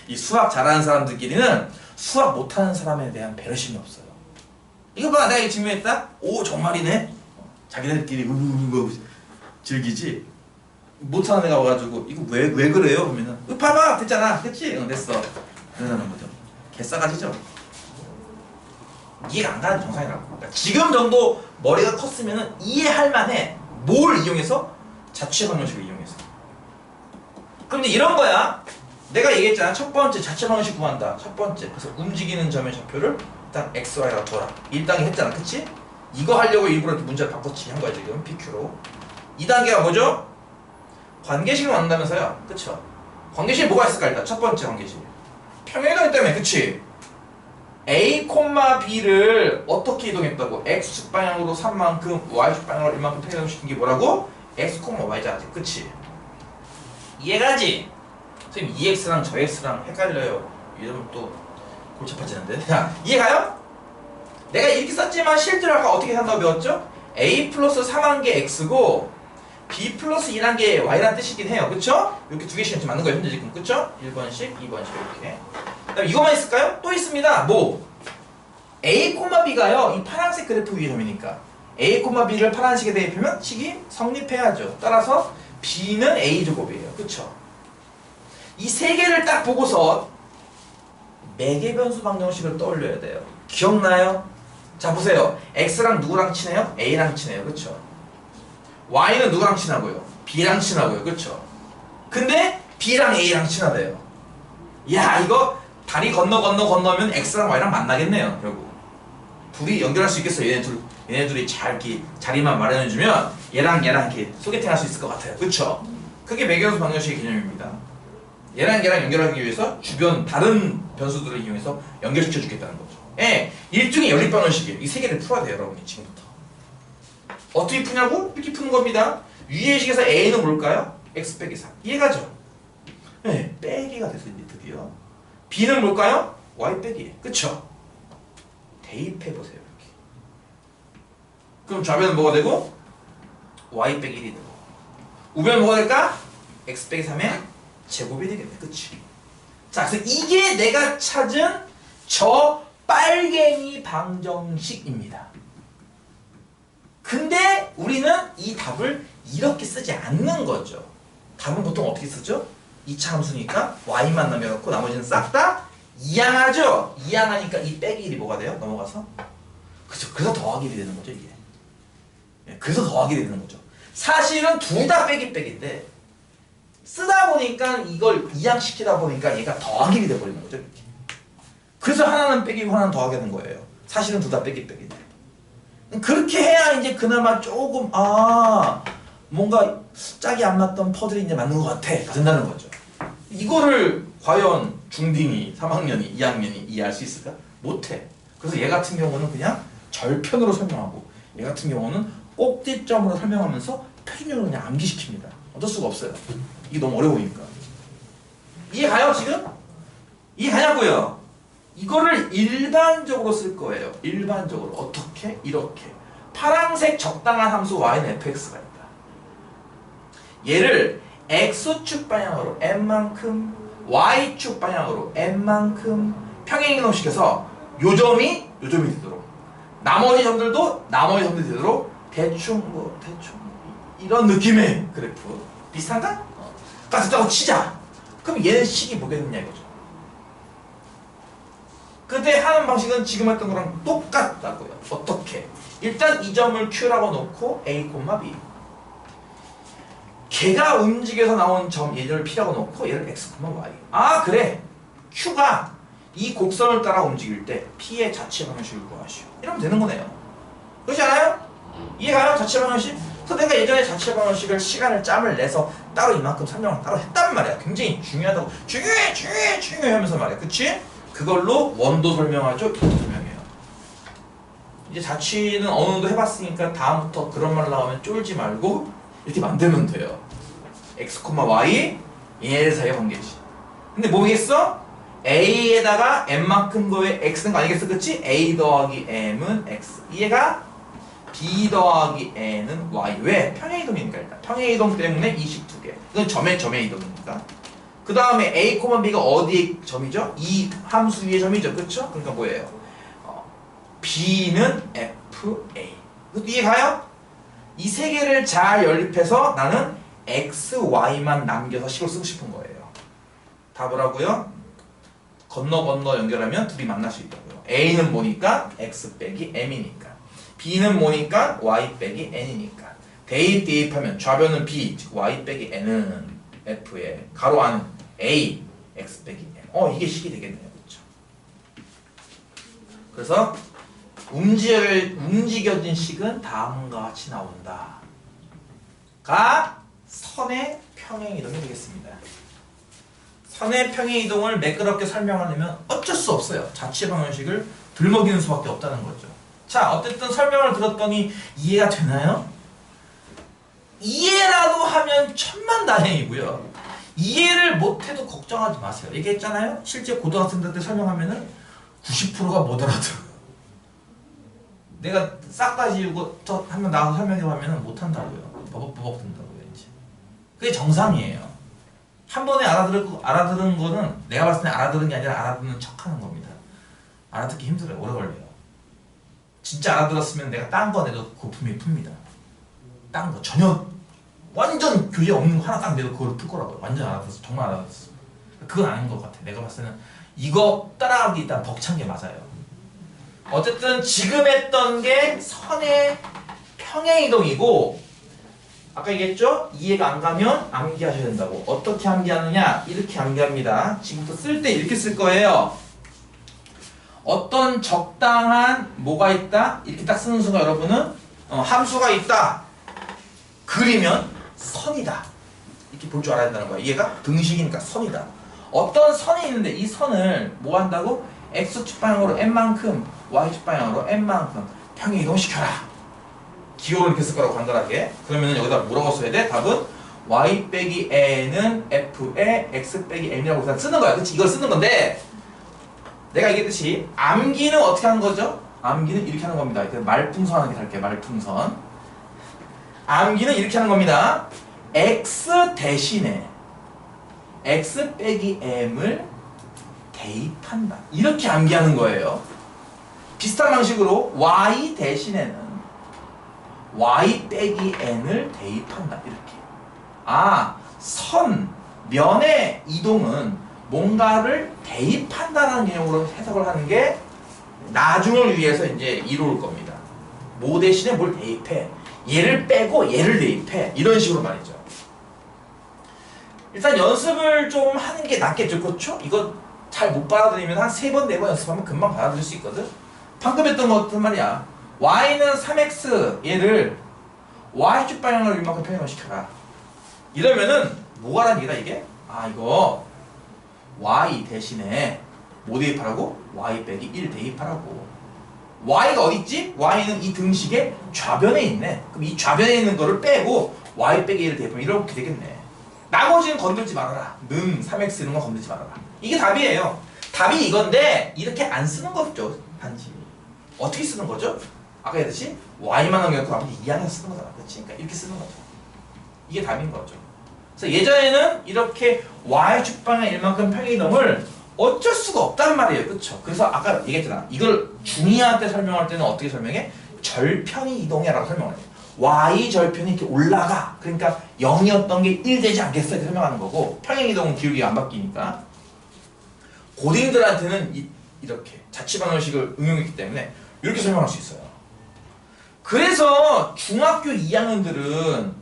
이 수학 잘하는 사람들끼리는 수학 못하는 사람에 대한 배려심이 없어요. 이거 봐 내가 이거 증명했다? 오 정말이네. 자기들끼리 우우우 즐기지. 못하는 애가 와가지고 이거 왜 그래요? 그러면은 봐봐 됐잖아 그치? 응 됐어. 그러는 거죠. 개싸가지죠. 이해가 안 가는 정상이라고. 그러니까 지금 정도 머리가 컸으면은 이해할 만해. 뭘 이용해서? 자취 방정식을 이용해서. 그럼 이제 이런 거야. 내가 얘기했잖아. 첫 번째 자취 방정식 구한다. 첫 번째. 그래서 움직이는 점의 좌표를 일단 x, y라고 둬라. 1단계 했잖아. 그치? 이거 하려고 일부러 문제를 바꿨지 한 거야 지금. PQ로. 2단계가 뭐죠? 관계식을 만든다면서요. 그쵸? 관계식이 뭐가 있을까 일단. 첫 번째 관계식. 평행이동이 때문에. 그치? A, B를 어떻게 이동했다고? X축 방향으로 3만큼, Y축 방향으로 1만큼 평행이동시킨 게 뭐라고? X, Y자지. 그치? 이해가지? 선생님 EX랑 저 X랑 헷갈려요. 이러면 또 골치 아파지는데. 자, 이해가요? 내가 이렇게 썼지만 실제로 아까 어떻게 한다고 배웠죠? A 플러스 3한 게 X고 B 플러스 2란 게 Y라는 뜻이긴 해요. 그쵸? 이렇게 두 개씩 맞는 거예요. 현재 지금. 그쵸? 1번씩, 2번씩 이렇게. 그 다음에 이거만 있을까요? 또 있습니다. 뭐? A, B가요. 이 파란색 그래프 위의 점이니까 A, B를 파란색에 대입하면 식이 성립해야죠. 따라서 B는 A제곱이에요. 그쵸? 이 세 개를 딱 보고서 매개변수 방정식을 떠올려야 돼요. 기억나요? 자 보세요. X랑 누구랑 친해요? A랑 친해요. 그쵸? Y는 누구랑 친하고요? B랑 친하고요. 그쵸? 근데 B랑 A랑 친하대요. 야 이거 다리 건너면 X랑 Y랑 만나겠네요. 결국 둘이 연결할 수 있겠어요. 얘네 둘이 잘 이렇게 자리만 마련해주면 얘랑 이렇게 소개팅 할 수 있을 것 같아요. 그쵸? 그게 매개변수 방정식의 개념입니다. 얘랑 연결하기 위해서 주변 다른 변수들을 이용해서 연결시켜 주겠다는 거죠. 예, 일종의 연립 방정식이에요. 이 세 개를 풀어야 돼요, 여러분이 지금부터. 어떻게 푸냐고? 이렇게 푸는 겁니다. 위의 식에서 A는 뭘까요? X 빼기 3. 이해가죠? 예, 빼기가 됐어요, 이제 드디어. B는 뭘까요? Y 빼기. 그쵸? 대입해보세요, 이렇게. 그럼 좌변은 뭐가 되고? Y 빼기 1이 되고. 우변은 뭐가 될까? X 빼기 3의 제곱이 되겠네. 그치? 자, 그래서 이게 내가 찾은 저 빨갱이 방정식입니다. 근데 우리는 이 답을 이렇게 쓰지 않는 거죠. 답은 보통 어떻게 쓰죠? 2차 함수니까 y만 남겨놓고 나머지는 싹 다 이항하죠? 이항하니까 이 빼기 1이 뭐가 돼요? 넘어가서? 그쵸? 그래서 더하기 1이 되는 거죠, 이게. 그래서 더하게 되는 거죠. 사실은 둘 다 빼기 빼기인데 쓰다 보니까 이걸 이양시키다 보니까 얘가 더하기 돼버리는 거죠. 이렇게. 그래서 하나는 빼기고 하나는 더하게 되는 거예요. 사실은 둘 다 빼기 빼기인데. 그렇게 해야 이제 그나마 조금 뭔가 짝이 안 맞던 퍼즐이 이제 맞는 것 같아 된다는 거죠. 이거를 과연 중딩이 3학년이 2학년이 이해할 수 있을까? 못해. 그래서 얘 같은 경우는 그냥 절편으로 설명하고 얘 같은 경우는 꼭지점으로 설명하면서 표준형으로 그냥 암기시킵니다. 어쩔 수가 없어요. 이게 너무 어려우니까. 이해가요 지금? 이해가냐고요? 이거를 일반적으로 쓸 거예요. 일반적으로 어떻게? 이렇게 파란색 적당한 함수 y는 fx가 있다. 얘를 x축 방향으로 n만큼 y축 방향으로 n만큼 평행이동시켜서 요점이 되도록 나머지 점들도 나머지 점들이 되도록 대충 이런 느낌의 그래프 비슷한가? 가 됐다고 치자. 그럼 얘는 식이 뭐겠느냐 이거죠. 그때 하는 방식은 지금 했던 거랑 똑같다고요. 어떻게? 일단 이 점을 Q라고 놓고 A, B 걔가 움직여서 나온 점 얘를 P라고 놓고 얘를 X, Y. 그래. Q가 이 곡선을 따라 움직일 때 P의 자체 방정식을 구하시오. 이러면 되는 거네요. 그렇지 않아요? 이해가요? 자체 방정식? 그래서 내가 예전에 자체 방정식을 시간을 짬을 내서 따로 이만큼 설명을 따로 했단 말이야. 굉장히 중요하다고. 중요해 하면서 말이야. 그치? 그걸로 원도 설명하죠. 이도 설명해요. 이제 자취는 어느 정도 해봤으니까 다음부터 그런 말 나오면 쫄지 말고 이렇게 만들면 돼요. x, y 얘 사이의 관계지. 근데 뭐겠어? a에다가 m만큼 거에 x는 거 아니겠어? 그치? a 더하기 m은 x. 얘가 b 더하기 n은 y. 왜? 평행이동이니까 일단. 평행이동 때문에 이식 두 개. 이건 점의 이동이니까. 그 다음에 a, b가 어디의 점이죠? 이 함수 위의 점이죠. 그쵸? 그러니까 뭐예요? b는 fa. 이해가요? 이 세 개를 잘 연립해서 나는 x, y만 남겨서 식을 쓰고 싶은 거예요. 답을 하고요. 건너 연결하면 둘이 만날 수 있다고요. a는 뭐니까? x 빼기 m이니까. b는 뭐니까? y 빼기 n이니까. 대입하면 좌변은 b, 즉 y 빼기 n은 f에 가로 안은 a, x 빼기 n. 이게 식이 되겠네요. 그렇죠? 그래서 움직여진 식은 다음과 같이 나온다. 가 선의 평행이동이 되겠습니다. 선의 평행이동을 매끄럽게 설명하려면 어쩔 수 없어요. 자체 방정식을 들먹이는 수밖에 없다는 거죠. 자, 어쨌든 설명을 들었더니 이해가 되나요? 이해라도 하면 천만다행이고요. 이해를 못해도 걱정하지 마세요. 얘기했잖아요. 실제 고등학생들한테 설명하면은 90%가 못 알아들어요. 내가 싹 다 지우고 한명 나와서 설명해보면 못한다고요. 버벅버벅 된다고요. 이제 그게 정상이에요. 한 번에 알아들은 거는 내가 봤을 때 알아들은 게 아니라 알아듣는 척하는 겁니다. 알아듣기 힘들어요. 오래 걸려요. 진짜 알아들었으면 내가 딴 거 내도 그거 분명히 풉니다. 딴 거 전혀 완전 교재 없는 거 하나 딱 내도 그걸 풀 거라고요. 완전 알아들었어. 정말 알아들었어. 그건 아닌 것 같아. 내가 봤을 때는 이거 따라하기 일단 벅찬 게 맞아요. 어쨌든 지금 했던 게 선의 평행이동이고 아까 얘기했죠? 이해가 안 가면 암기하셔야 된다고. 어떻게 암기하느냐? 이렇게 암기합니다. 지금부터 쓸 때 이렇게 쓸 거예요. 어떤 적당한 뭐가 있다? 이렇게 딱 쓰는 순간 여러분은 함수가 있다. 그리면 선이다. 이렇게 볼 줄 알아야 된다는 거야. 얘가 등식이니까 선이다. 어떤 선이 있는데 이 선을 뭐 한다고? x축 방향으로 n만큼 y축 방향으로 n만큼 평행이동시켜라. 기호를 이렇게 쓸 거라고 간단하게. 그러면 여기다 뭐라고 써야 돼? 답은 y 빼기 n은 f에 x 빼기 m이라고 일단 쓰는 거야. 그치? 이걸 쓰는 건데 내가 얘기했듯이 암기는 어떻게 하는 거죠? 암기는 이렇게 하는 겁니다. 말풍선 하는 게 할게요. 말풍선. 암기는 이렇게 하는 겁니다. x 대신에 x 빼기 m을 대입한다. 이렇게 암기하는 거예요. 비슷한 방식으로 y 대신에는 y 빼기 n을 대입한다. 이렇게. 선, 면의 이동은 뭔가를 대입한다는 개념으로 해석을 하는 게 나중을 위해서 이제 이로울 겁니다. 뭐 대신에 뭘 대입해? 얘를 빼고 얘를 대입해. 이런 식으로 말이죠. 일단 연습을 좀 하는 게 낫겠죠. 그렇죠? 이거 잘 못 받아들이면 한 3번, 4번 연습하면 금방 받아들일 수 있거든. 방금 했던 것들 말이야. y는 3x 얘를 y축 방향으로 이만큼 평행을 시켜라. 이러면은 뭐가 라는 얘기다 이게? 아 이거 y 대신에 뭐 대입하라고? y 빼기 1 대입하라고. y가 어디 있지? y는 이 등식의 좌변에 있네. 그럼 이 좌변에 있는 거를 빼고 y 빼기 1을 대입하면 이렇게 되겠네. 나머지는 건들지 말아라. 는 3x 이런 거 건들지 말아라. 이게 답이에요. 답이 이건데 이렇게 안 쓰는 거죠. 단지 어떻게 쓰는 거죠? 아까 했듯이 y만 남겨놓고 나머지 2항에서 쓰는 거잖아. 그렇지? 그러니까 이렇게 쓰는 거죠. 이게 답인 거죠. 그래서 예전에는 이렇게 y축 방향 1만큼 평행이동을 어쩔 수가 없단 말이에요. 그렇죠? 그래서 아까 얘기했잖아. 이걸 중이한테 설명할 때는 어떻게 설명해? 절편이 이동해 라고 설명을 해요. y 절편이 이렇게 올라가. 그러니까 0이었던 게 1 되지 않겠어? 이렇게 설명하는 거고, 평행이동은 기울기가 안 바뀌니까. 고딩들한테는 이렇게 자취방정식을 응용했기 때문에 이렇게 설명할 수 있어요. 그래서 중학교 2학년들은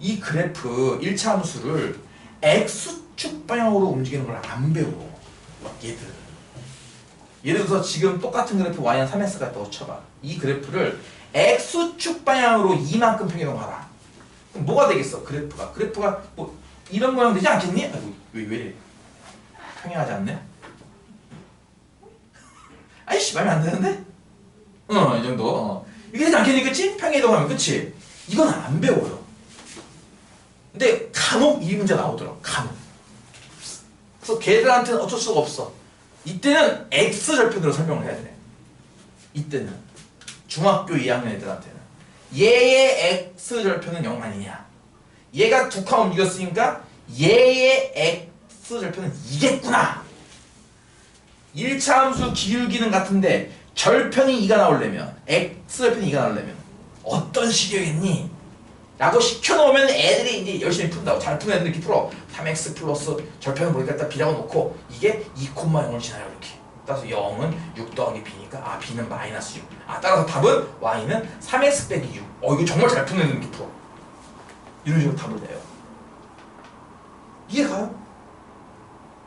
이 그래프 1차 함수를 x축 방향으로 움직이는 걸 안 배워. 얘들. 예를 들어서 지금 똑같은 그래프 y는 3x가 있다고 쳐봐. 이 그래프를 x축 방향으로 이만큼 평행이동하라. 그럼 뭐가 되겠어? 그래프가 뭐 이런 모양 되지 않겠니? 아이고 왜 이래? 평행하지 않네? 아이씨 말이 안 되는데? 이 정도. 이게 되지 않겠니? 그치? 평행이동하면 그치? 이건 안 배워요. 근데 간혹 이 문제 나오더라고. 간혹. 그래서 걔들한테는 어쩔 수가 없어. 이때는 x절편으로 설명을 해야 돼. 이때는 중학교 2학년 애들한테는 얘의 x절편은 0 아니냐. 얘가 두 칸 움직였으니까 얘의 x절편은 이겠구나. 1차 함수 기울기는 같은데 절편이 2가 나오려면 x절편이 2가 나오려면 어떤 식이겠니? 라고 시켜놓으면 애들이 이제 열심히 푼다고. 잘 푸는 애들 이렇게 풀어. 3x 플러스 절편은 뭐니까 딱 b라고 놓고 이게 2,0을 지나요 이렇게. 따라서 0은 6 더하기 b니까 아 b는 마이너스 6. 아 따라서 답은 y는 3x 빼기 6. 이거 정말 잘 푸는 애들 이렇게 풀어. 이런 식으로 답을 내요. 이해가요?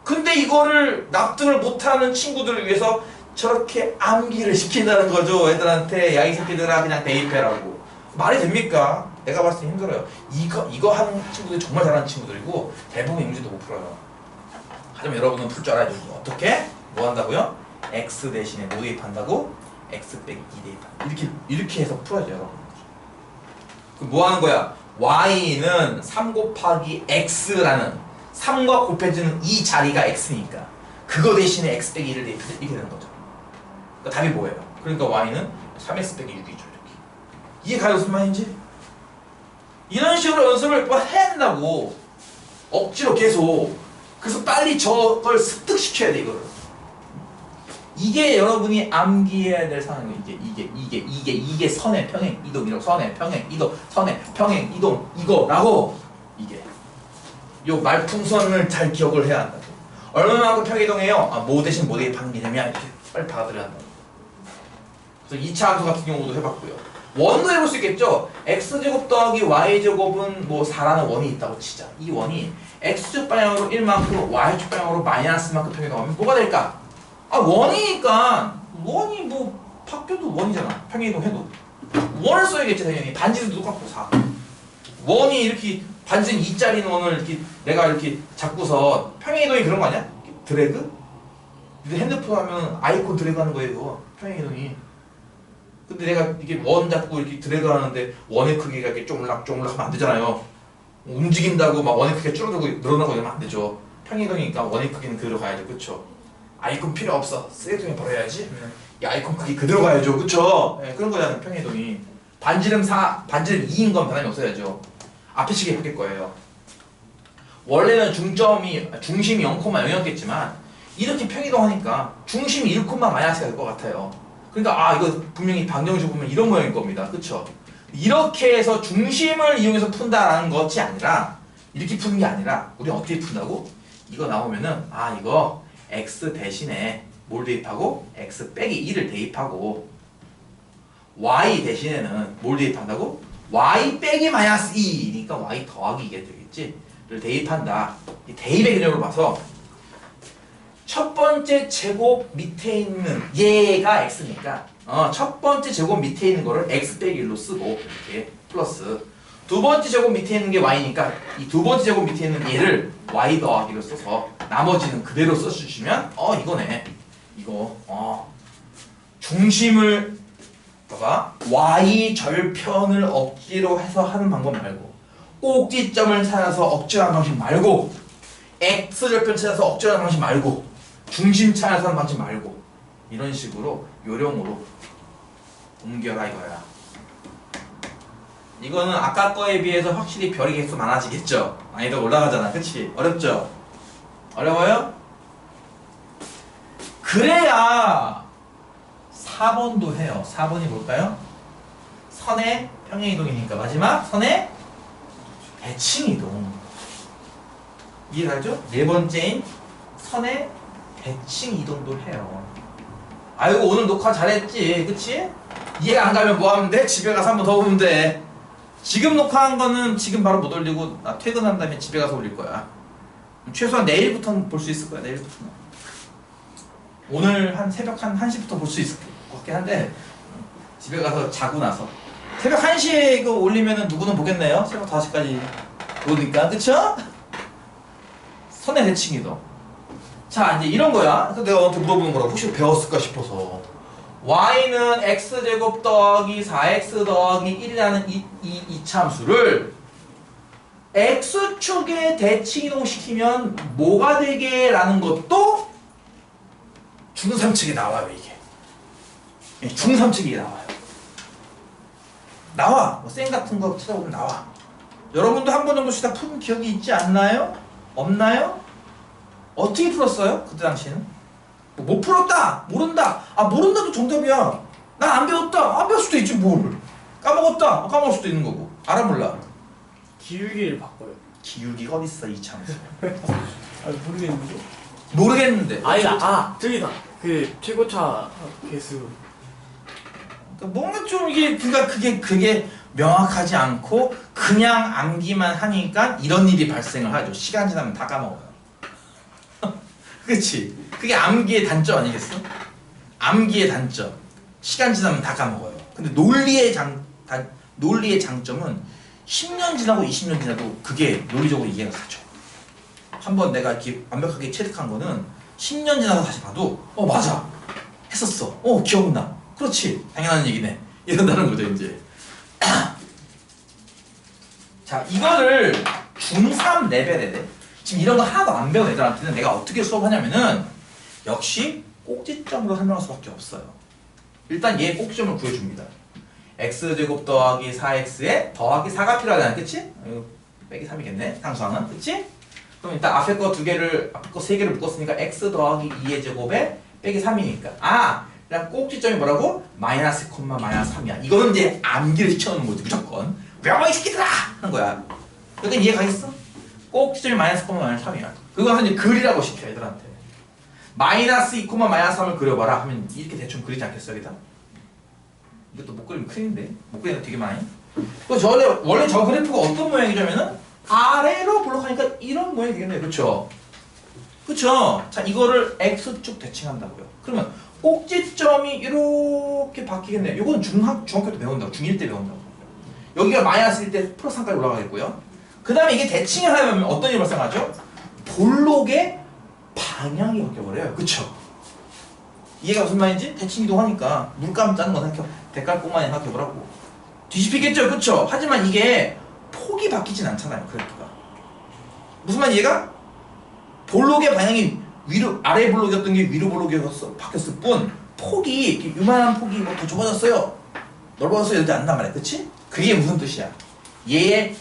근데 이거를 납득을 못하는 친구들을 위해서 저렇게 암기를 시킨다는 거죠. 애들한테 야 이 새끼들아 그냥 대입해라고. 말이 됩니까? 내가 봤을 때 힘들어요. 이거 하는 친구들이 정말 잘하는 친구들이고 대부분 이 문제도 못 풀어요. 하지만 여러분은 풀 줄 알아야죠. 어떻게? 뭐 한다고요? x 대신에 뭐 대입한다고? x 빼기 2 대입한다. 이렇게 해서 풀어야죠 여러분. 그럼 뭐 하는 거야? y는 3 곱하기 x라는 3과 곱해주는 이 자리가 x니까 그거 대신에 x 빼기 1을 대입해서 이렇게 되는 거죠. 그러니까 답이 뭐예요? 그러니까 y는 3x 빼기 6이죠. 이렇게. 이해가요 무슨 말인지? 이런 식으로 연습을 해야 된다고. 억지로 계속. 그래서 빨리 저걸 습득시켜야 돼 이거를. 이게 여러분이 암기해야 될 상황이에요. 이게 선의 평행 이동이라고. 선의 평행 이동, 선의 평행 이동 이거라고. 이게 요 말풍선을 잘 기억을 해야 한다고. 얼마만큼 평행이동해요? 뭐 대신 뭐 대입하는 개념이야. 이렇게 빨리 받아들여야 한다고. 그래서 2차 함수 같은 경우도 해봤고요. 원도 해볼 수 있겠죠? x제곱 더하기 y제곱은 뭐 4라는 원이 있다고 치자. 이 원이 x축 방향으로 1만큼 y축 방향으로 마이너스만큼 평행이동하면 뭐가 될까? 원이니까 원이 뭐 바뀌어도 원이잖아. 평행이동해도 원을 써야겠지 당연히. 반지도 똑같고 4. 원이 이렇게 반지는 2짜리 원을 이렇게 내가 이렇게 잡고서 평행이동이 그런 거 아니야? 드래그? 근데 핸드폰 하면 아이콘 드래그 하는 거예요. 평행이동이. 근데 내가 이게 원 잡고 이렇게 드래그 하는데 원의 크기가 이렇게 쪼물락쪼물락 하면 안 되잖아요. 움직인다고 막 원의 크기가 줄어들고 늘어나고 이러면 안 되죠. 평행이동이니까 원의 크기는 그대로 가야죠. 그쵸? 아이콘 필요 없어. 쓰레기통에 버려야지. 이 아이콘 크기 그대로 가야죠. 그쵸? 네, 그런 거잖아요. 평행이동이. 반지름 2인 건 변함이 없어야죠. 앞에 시계 바뀔 거예요. 원래는 중심이 0,0였겠지만 이렇게 평행이동하니까 중심이 1,-가 될 것 같아요. 그러니까 이거 분명히 방정식 보면 이런 모양일 겁니다. 그쵸? 이렇게 해서 중심을 이용해서 푼다라는 것이 아니라 이렇게 푸는 게 아니라 우리는 어떻게 푼다고? 이거 나오면은 이거 x 대신에 뭘 대입하고? x 빼기 1을 대입하고 y 대신에는 뭘 대입한다고? y 빼기 마이너스 2니까 y 더하기 이게 되겠지? 를 대입한다. 이 대입의 개념으로 봐서 첫 번째 제곱 밑에 있는 얘가 x니까 첫 번째 제곱 밑에 있는 거를 x 빼기 1로 쓰고 이렇게 플러스 두 번째 제곱 밑에 있는 게 y니까 이 두 번째 제곱 밑에 있는 얘를 y 더하기로 써서 나머지는 그대로 써주시면 이거네. 이거 중심을 봐봐. y 절편을 억지로 해서 하는 방법 말고 꼭지점을 찾아서 억지로 하는 방식 말고 x 절편 찾아서 억지로 하는 방식 말고 중심 찾아서 하는 방식 말고 이런 식으로 요령으로 옮겨라 이거야. 이거는 아까 거에 비해서 확실히 별이 개수 많아지겠죠? 난이도 올라가잖아. 그치? 어렵죠? 어려워요? 그래야 4번도 해요. 4번이 뭘까요? 선의 평행이동이니까 마지막 선의 대칭이동. 이해가죠? 네 번째인 선의 대칭이동도 해요. 아이고 오늘 녹화 잘했지 그치? 이해가 안 가면 뭐 하면 돼? 집에 가서 한 번 더 보면 돼. 지금 녹화한 거는 지금 바로 못 올리고 나 퇴근한 다음에 집에 가서 올릴 거야. 최소한 내일부터는 볼 수 있을 거야. 내일부터는. 오늘 한 새벽 한 1시부터 볼 수 있을 것 같긴 한데 집에 가서 자고 나서 새벽 1시에 이거 올리면은 누구는 보겠네요. 새벽 5시까지 보니까 그쵸? 선의 대칭이동. 자 이제 이런 거야. 그래서 내가 너한테 물어보는 거라 혹시 배웠을까 싶어서 y는 x제곱 더하기 4x 더하기 1이라는 이 참수를 x축에 대칭이동시키면 뭐가 되게? 라는 것도 중3측에 나와요. 이게 중3측에 나와요. 나와. 뭐 쌤 같은 거 찾아보면 나와. 여러분도 한 번 정도씩 다 푼 기억이 있지 않나요? 없나요? 어떻게 풀었어요? 그때 당시에는? 못 풀었다! 모른다! 모른다도 정답이야. 난 안 배웠다! 안 배울 수도 있지 뭘. 까먹었다! 까먹을 수도 있는 거고. 알아 몰라? 기울기를 바꿔요. 기울기가 어딨어 이 참수. 모르겠는데. 모르겠는데. 아니다. 저기다. 그 최고차 개수. 그러니까 뭔가 좀 이게 그게 명확하지 않고 그냥 암기만 하니까 이런 일이 발생을 하죠. 시간 지나면 다 까먹어요. 그치? 그게 암기의 단점 아니겠어? 암기의 단점. 시간 지나면 다 까먹어요. 근데 논리의 장점은 10년 지나고 20년 지나도 그게 논리적으로 이해가 가죠. 한번 내가 이렇게 완벽하게 체득한 거는 10년 지나서 다시 봐도 맞아. 했었어. 기억나. 그렇지. 당연한 얘기네. 이런다는 거죠 이제. 자 이거를 중3 레벨에 지금 이런 거 하나도 안 배운 애들한테는 내가 어떻게 수업하냐면은 역시 꼭지점으로 설명할 수밖에 없어요. 일단 얘 꼭지점을 구해줍니다. x제곱 더하기 4x에 더하기 4가 필요하잖아. 그치? 빼기 3이겠네. 상수항은. 그치? 그럼 일단 앞에 거 2개를 앞에 거 3개를 묶었으니까 x 더하기 2의 제곱에 빼기 3이니까 그냥 꼭지점이 뭐라고? 마이너스 콤마 마이너스 3이야. 이거는 이제 암기를 시켜놓는 거지 무조건. 왜 이 새끼들아! 하는 거야. 여기 이해 가겠어? 꼭지점이 마이너스 콤마 마이너스 3이야. 그거 가서 이제 그리라고 시켜 애들한테. 마이너스 2 콤마 마이너스 3을 그려봐라 하면 이렇게 대충 그리지 않겠어 여기다? 이것도 못 그리면 큰일인데. 못 그리는 거 되게 많이. 원래 저 그래프가 어떤 모양이냐면은 아래로 블록하니까 이런 모양이 되겠네요. 그렇죠? 그렇죠? 자 이거를 x축 대칭한다고요. 그러면 꼭지점이 이렇게 바뀌겠네요. 이건 중학교 때 배운다고. 중1 때 배운다고. 여기가 마이너스일 때 플러스 3까지 올라가겠고요. 그 다음에 이게 대칭을 하려면 어떤 일이 발생하죠? 볼록의 방향이 바뀌어버려요. 그쵸? 이해가 무슨 말인지? 대칭 이동하니까 물감 짜는 거 생각해. 대깔꼬마니 생각해보라고. 뒤집히겠죠? 그쵸? 하지만 이게 폭이 바뀌진 않잖아요. 그래프가. 무슨 말 이해가? 볼록의 방향이 위로 아래 볼록이었던 게 위로 볼록이었어 바뀌었을 뿐 폭이 이렇게 요만한 폭이 뭐 더 좁아졌어요. 넓어졌어요. 이럴 때 안단 말이야. 그치? 그게 무슨 뜻이야? 얘의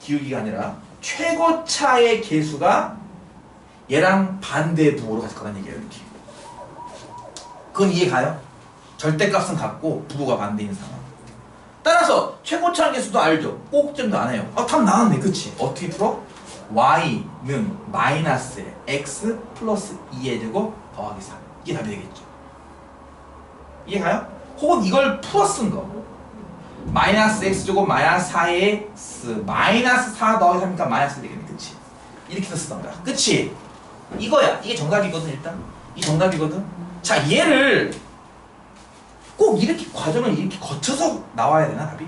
기울기가 아니라 최고차의 개수가 얘랑 반대 부호로 같을 거란 얘기예요. 이렇게. 그건 이해가요? 절대값은 같고 부호가 반대인 상황. 따라서 최고차 개수도 알죠? 꼭지점도 안 해요. 답 나왔네. 그치? 어떻게 풀어? y는 마이너스 x 플러스 2의 제곱 더하기 3. 이게 답이 되겠죠. 이해가요? 혹은 이걸 풀어 쓴 거. 마이너스 x제곱 마이너스 4x 마이너스 4 더하기 3이니까 마이너스 되겠네. 그치? 이렇게 쓰던가. 그치? 이거야. 이게 정답이거든. 일단 이 정답이거든. 자, 얘를 꼭 이렇게 과정을 이렇게 거쳐서 나와야 되나 답이?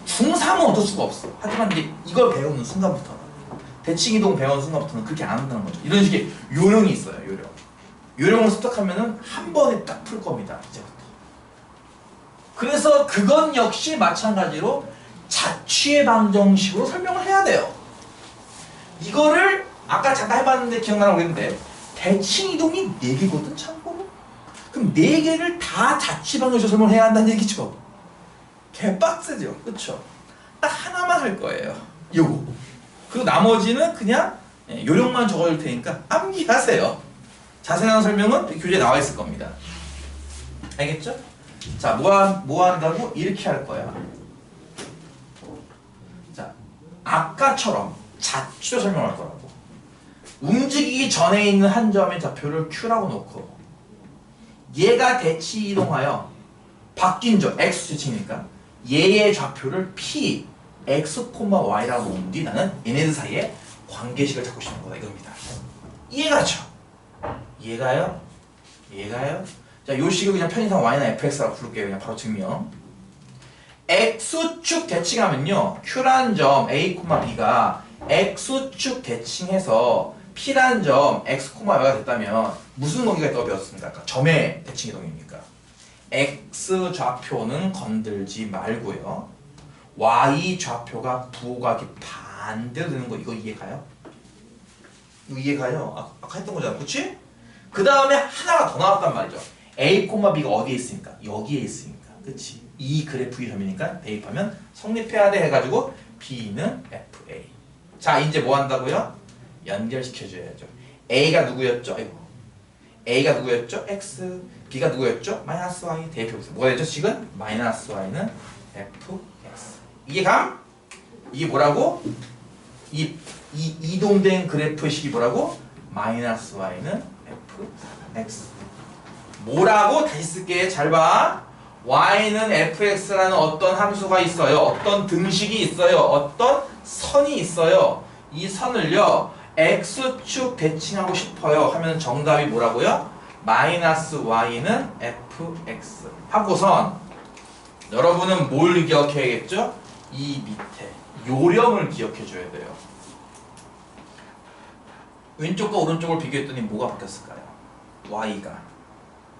중3은 어쩔 수가 없어. 하지만 이제 이걸 배우는 순간부터 대칭이동 배우는 순간부터는 그렇게 안 한다는 거죠. 이런 식의 요령이 있어요. 요령을 습득하면은 한 번에 딱 풀 겁니다. 이제부터. 그래서 그건 역시 마찬가지로 자취의 방정식으로 설명을 해야 돼요. 이거를 아까 잠깐 해봤는데 기억나라고 그랬는데 대칭이동이 4개거든 참고로. 그럼 4개를 다 자취 방정식으로 설명을 해야 한다는 얘기죠. 개빡세죠. 그쵸? 딱 하나만 할 거예요. 요거. 그리고 나머지는 그냥 요령만 적어줄 테니까 암기하세요. 자세한 설명은 교재에 나와 있을 겁니다. 알겠죠? 자, 뭐 한다고? 이렇게 할 거야. 자, 아까처럼 자취로 설명할 거라고. 움직이기 전에 있는 한 점의 좌표를 Q라고 놓고 얘가 대치 이동하여 바뀐 점, X축이니까 얘의 좌표를 P, X, Y라고 놓은 뒤 나는 얘네들 사이에 관계식을 찾고 싶은 거다 이겁니다. 이해가죠? 얘가요? 자, 요 식을 그냥 편의상 Y나 FX라고 부를게요. 그냥 바로 증명. X축 대칭하면요. Q란 점 A, B가 X축 대칭해서 P란 점 X, Y가 됐다면 무슨 관계가 있다고 배웠습니까? 아까 점의 대칭이동입니까? X 좌표는 건들지 말고요. Y 좌표가 부호각이 반대로 되는 거 이거 이해가요? 이거 이해가요? 아까 했던 거잖아. 그치? 그 다음에 하나가 더 나왔단 말이죠. A, B가 어디에 있으니까? 여기에 있으니까. 그치? 이 그래프의 점이니까 대입하면 성립해야 돼 해가지고 B는 FA. 자, 이제 뭐 한다고요? 연결시켜줘야죠. A가 누구였죠? 아이고. A가 누구였죠? X. B가 누구였죠? 마이너스 Y. 대입해보세요. 뭐가 되죠? 식은 마이너스 Y는 FX. 이해감? 이게 뭐라고? 이 이동된 그래프의 식이 뭐라고? 마이너스 Y는 FX. 뭐라고? 다시 쓸게. 잘 봐. Y는 FX라는 어떤 함수가 있어요. 어떤 등식이 있어요. 어떤 선이 있어요. 이 선을요. X축 대칭하고 싶어요. 하면 정답이 뭐라고요? 마이너스 Y는 FX. 하고선 여러분은 뭘 기억해야겠죠? 이 밑에 요령을 기억해 줘야 돼요. 왼쪽과 오른쪽을 비교했더니 뭐가 바뀌었을까요? Y가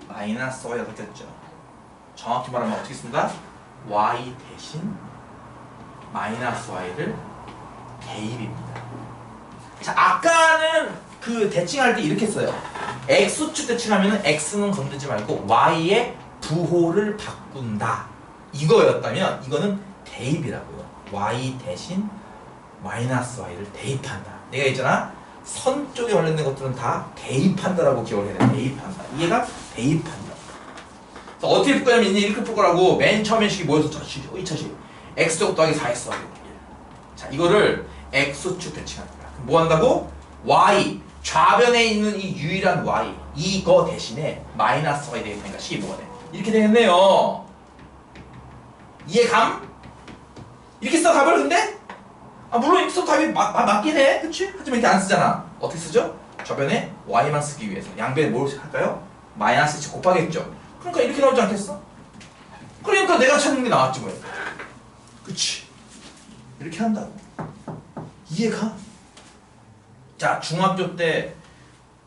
마이너스 Y가 바뀌었죠. 정확히 말하면 어떻게 씁니다? Y 대신 마이너스 Y를 대입입니다. 자, 아까는 그 대칭할 때 이렇게 써요. X축 대칭하면 X는 건들지 말고 Y의 부호를 바꾼다. 이거였다면 이거는 대입이라고요. Y 대신 마이너스 Y를 대입한다. 내가 있잖아. 선 쪽에 관련된 것들은 다 대입한다라고 기억을 해야 돼. 대입한다. 얘가 대입한다. 그래서 어떻게 풀 거냐면 이렇게 풀 거라고. 맨 처음에 식이 뭐였었죠? 2차식. X제곱 더하기 4X 더하기 1. 자, 이거를 X축 대칭한다. 그럼 뭐 한다고? Y. 좌변에 있는 이 유일한 Y. 이거 대신에 마이너스 Y 되겠으니까 식이 뭐가 돼? 이렇게 되겠네요. 이해감? 이렇게 써 답을 근데? 물론 이렇게 써 답이 맞긴 해. 그치? 하지만 이렇게 안 쓰잖아. 어떻게 쓰죠? 저변에 Y만 쓰기 위해서 양변에 뭘 할까요? 마이너스 1 곱하겠죠. 그러니까 이렇게 나오지 않겠어? 그러니까 내가 찾는 게 나왔지 뭐야. 그치? 이렇게 한다고. 이해가? 자, 중학교 때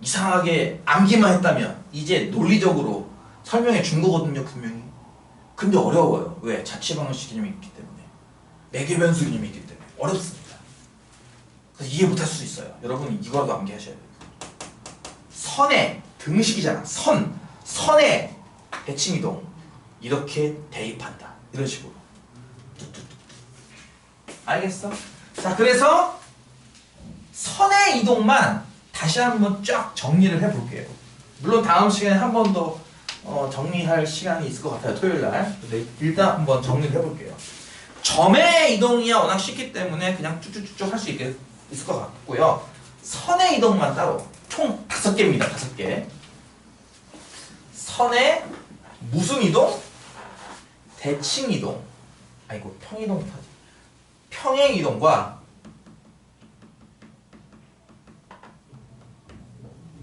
이상하게 암기만 했다면 이제 논리적으로 설명해 준 거거든요, 분명히. 근데 어려워요. 왜? 자취 방정식 개념이 있기 때문에. 매개 변수 개념이 있기 때문에. 어렵습니다. 그래서 이해 못할 수 있어요. 여러분은 이거라도 암기하셔야 돼요. 선의 등식이잖아. 선의 대칭이동. 이렇게 대입한다. 이런 식으로. 알겠어? 자, 그래서 선의 이동만 다시 한번 쫙 정리를 해볼게요. 물론 다음 시간에 한 번 더 정리할 시간이 있을 것 같아요. 토요일날. 근데 일단 한번 정리를 해볼게요. 점의 이동이야 워낙 쉽기 때문에 그냥 쭉쭉쭉 할 수 있을 것 같고요. 선의 이동만 따로 총 5개입니다. 5개. 선의 무슨 이동? 대칭 이동. 아이고 평이동 못하지. 평행 이동과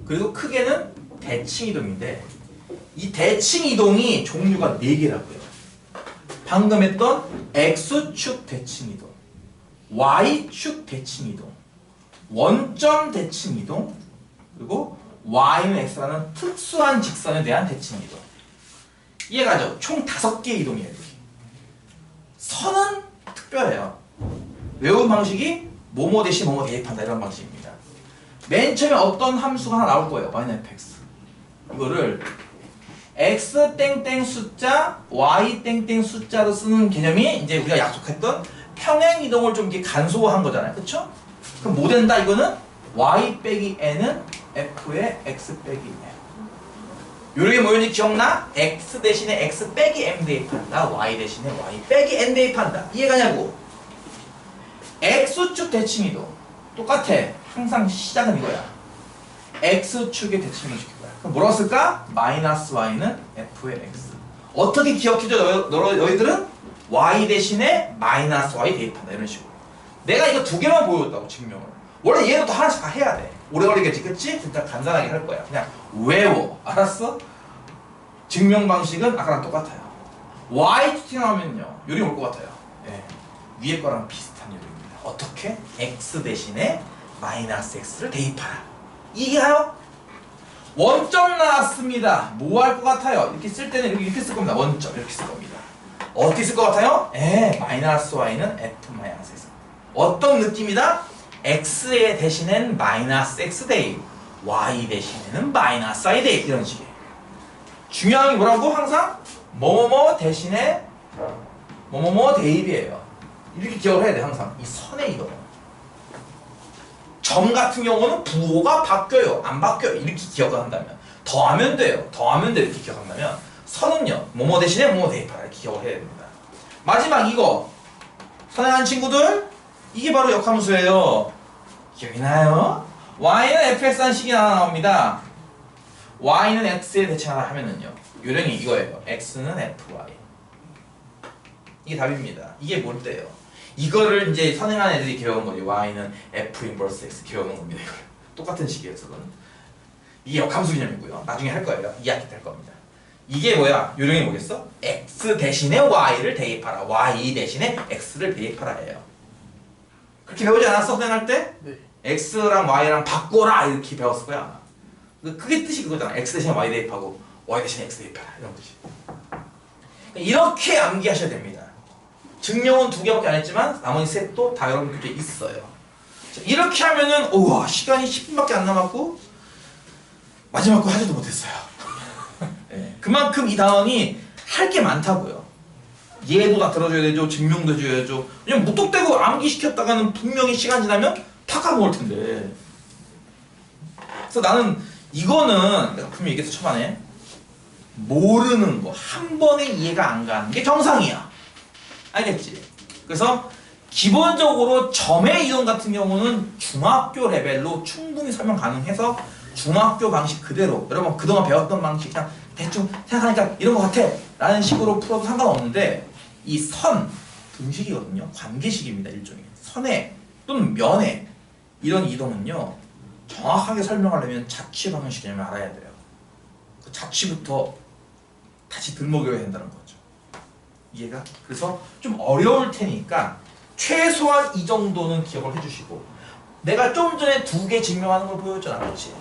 그리고 크게는 대칭 이동인데 이 대칭 이동이 종류가 4개라고요. 방금 했던 X축 대칭 이동, Y축 대칭 이동, 원점 대칭 이동, 그리고 Y는 X라는 특수한 직선에 대한 대칭 이동. 이해가죠? 총 5개의 이동이에요. 이렇게. 선은 특별해요. 외운 방식이 뭐뭐 대신 뭐뭐 대입한다 이런 방식입니다. 맨 처음에 어떤 함수가 하나 나올 거예요. -fx. 이거를 x 땡땡 숫자, y 땡땡 숫자로 쓰는 개념이 이제 우리가 약속했던 평행 이동을 좀 이렇게 간소화한 거잖아요. 그쵸? 그럼 뭐 된다? 이거는 y 빼기 n은 f의 x 빼기 n. 요렇게 뭐였는지 기억나? x 대신에 x 빼기 m 대입한다. y 대신에 y 빼기 n 대입한다. 이해가냐고? x축 대칭 이동 똑같아. 항상 시작은 이거야. x축의 대칭 이동 시킬 거야. 그럼 뭐라고 쓸까? 마이너스 y는 f의 x. 어떻게 기억해줘? 너희들은 y 대신에 마이너스 y 대입한다. 이런 식으로. 내가 이거 2개만 보여줬다고 증명을. 원래 얘도 또 하나씩 다 해야 돼. 오래 걸리겠지, 그치? 진짜 간단하게 할 거야. 그냥 외워. 알았어? 증명 방식은 아까랑 똑같아요. y 나오면요. 요리 올 것 같아요. 예. 위에 거랑 비슷한 요리입니다. 어떻게? x 대신에 마이너스 x를 대입하라. 이해가요? 원점 나왔습니다. 뭐 할 것 같아요? 이렇게 쓸 때는 이렇게 쓸 겁니다. 원점 이렇게 쓸 겁니다. 어떻게 쓸 것 같아요? 마이너스 y는 f 마이너스 x. 어떤 느낌이다? x의 대신엔 마이너스 x 대입, y 대신에는 마이너스 y 대입. 이런 식이에요. 중요한 게 뭐라고? 항상 뭐뭐뭐 대신에 뭐뭐뭐 대입이에요. 이렇게 기억을 해야 돼. 항상 이 선의 이동. 점 같은 경우는 부호가 바뀌어요. 안 바뀌어요. 이렇게 기억을 한다면 더하면 돼요. 더하면 돼. 이렇게 기억한다면 선은요. 뭐뭐 대신에 뭐뭐 대입하라. 이렇게 기억을 해야 됩니다. 마지막 이거 선행한 친구들 이게 바로 역함수예요. 기억이 나요? y는 fx라는 식이 하나 나옵니다. y는 x에 대칭하라 하면은요. 요령이 이거예요. x는 fy. 이게 답입니다. 이게 뭔데요? 이거를 이제 선행한 애들이 기억한 거지. y는 f 인버스 x 기억한 겁니다. 이걸. 똑같은 식이에요. 저는. 이게 역함수 개념이고요. 나중에 할 거예요. 2학기 때 할 겁니다. 이게 뭐야? 요령이 뭐겠어? x 대신에 y를 대입하라. y 대신에 x를 대입하라예요. 그렇게 배우지 않았어? 선행할 때? 네. x랑 y랑 바꿔라 이렇게 배웠을 거야. 그게 뜻이 그거잖아. x 대신에 y 대입하고 y 대신에 x 대입하라 이런 거지. 이렇게 암기하셔야 됩니다. 증명은 2개밖에 안 했지만 나머지 셋도 다 여러분 교재에 있어요. 자, 이렇게 하면은 우와 시간이 10분밖에 안 남았고 마지막 거 하지도 못했어요. 네, 그만큼 이 단원이 할 게 많다고요. 얘도 다 들어줘야 되죠. 증명도 해줘야죠. 왜냐면 무턱대고 암기시켰다가는 분명히 시간 지나면 다 까먹을 텐데. 그래서 나는 이거는 내가 분명히 얘기했어 초반에 모르는 거 한 번에 이해가 안 가는 게 정상이야. 알겠지? 그래서 기본적으로 점의 이동 같은 경우는 중학교 레벨로 충분히 설명 가능해서 중학교 방식 그대로 여러분 그동안 배웠던 방식 그냥 대충 생각하니까 이런 거 같아 라는 식으로 풀어도 상관없는데 이 선, 등식이거든요. 관계식입니다. 일종의 선의 또는 면의 이런 이동은요 정확하게 설명하려면 자취 방식 개념을 알아야 돼요. 그 자취부터 다시 들먹여야 된다는 거죠. 이해가? 그래서 좀 어려울 테니까 최소한 이 정도는 기억을 해주시고 내가 좀 전에 2개 증명하는 걸 보여줬잖아. 그렇지?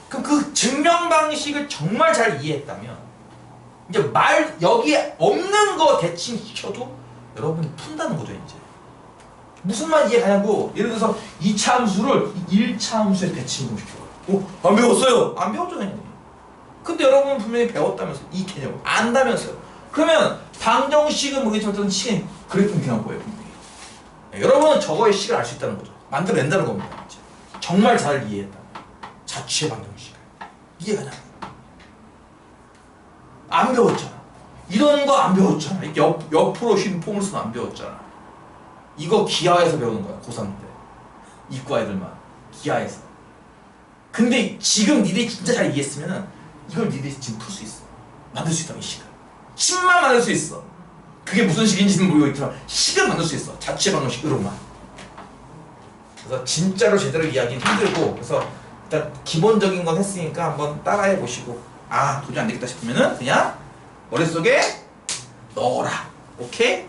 그럼 그 증명 방식을 정말 잘 이해했다면 이제 여기에 없는 거 대칭시켜도 여러분이 푼다는 거죠. 이제 무슨 말 이해가냐고. 예를 들어서 2차 함수를 1차 함수에 대칭시켜요. 안 배웠어요. 안 배웠잖아요. 근데 여러분은 분명히 배웠다면서 이 개념을 안다면서요. 그러면 방정식은 모르겠지만 식은 그래프는 그냥 보여요. 분명히. 네, 여러분은 저거의 식을 알 수 있다는 거죠. 만들어낸다는 겁니다. 이제. 정말 잘 이해했다면 자취의 방정식을 이해가냐? 안 배웠잖아. 이런 거 안 배웠잖아. 이렇게 옆으로 쉰 포물선 안 배웠잖아. 이거 기하에서 배우는 거야. 고3 때. 이과 애들만. 기하에서. 근데 지금 니들이 진짜 잘 이해했으면은 이걸 니들이 지금 풀 수 있어. 만들 수 있다면 이 식을. 10만 만들 수 있어. 그게 무슨 식인지는 모르겠지만 식은 만들 수 있어. 자취 방정식으로만. 그래서 진짜로 제대로 이해하기는 힘들고, 그래서 일단 기본적인 건 했으니까 한번 따라해 보시고, 아 도저히 안 되겠다 싶으면은 그냥 머릿속에 넣어라. 오케이?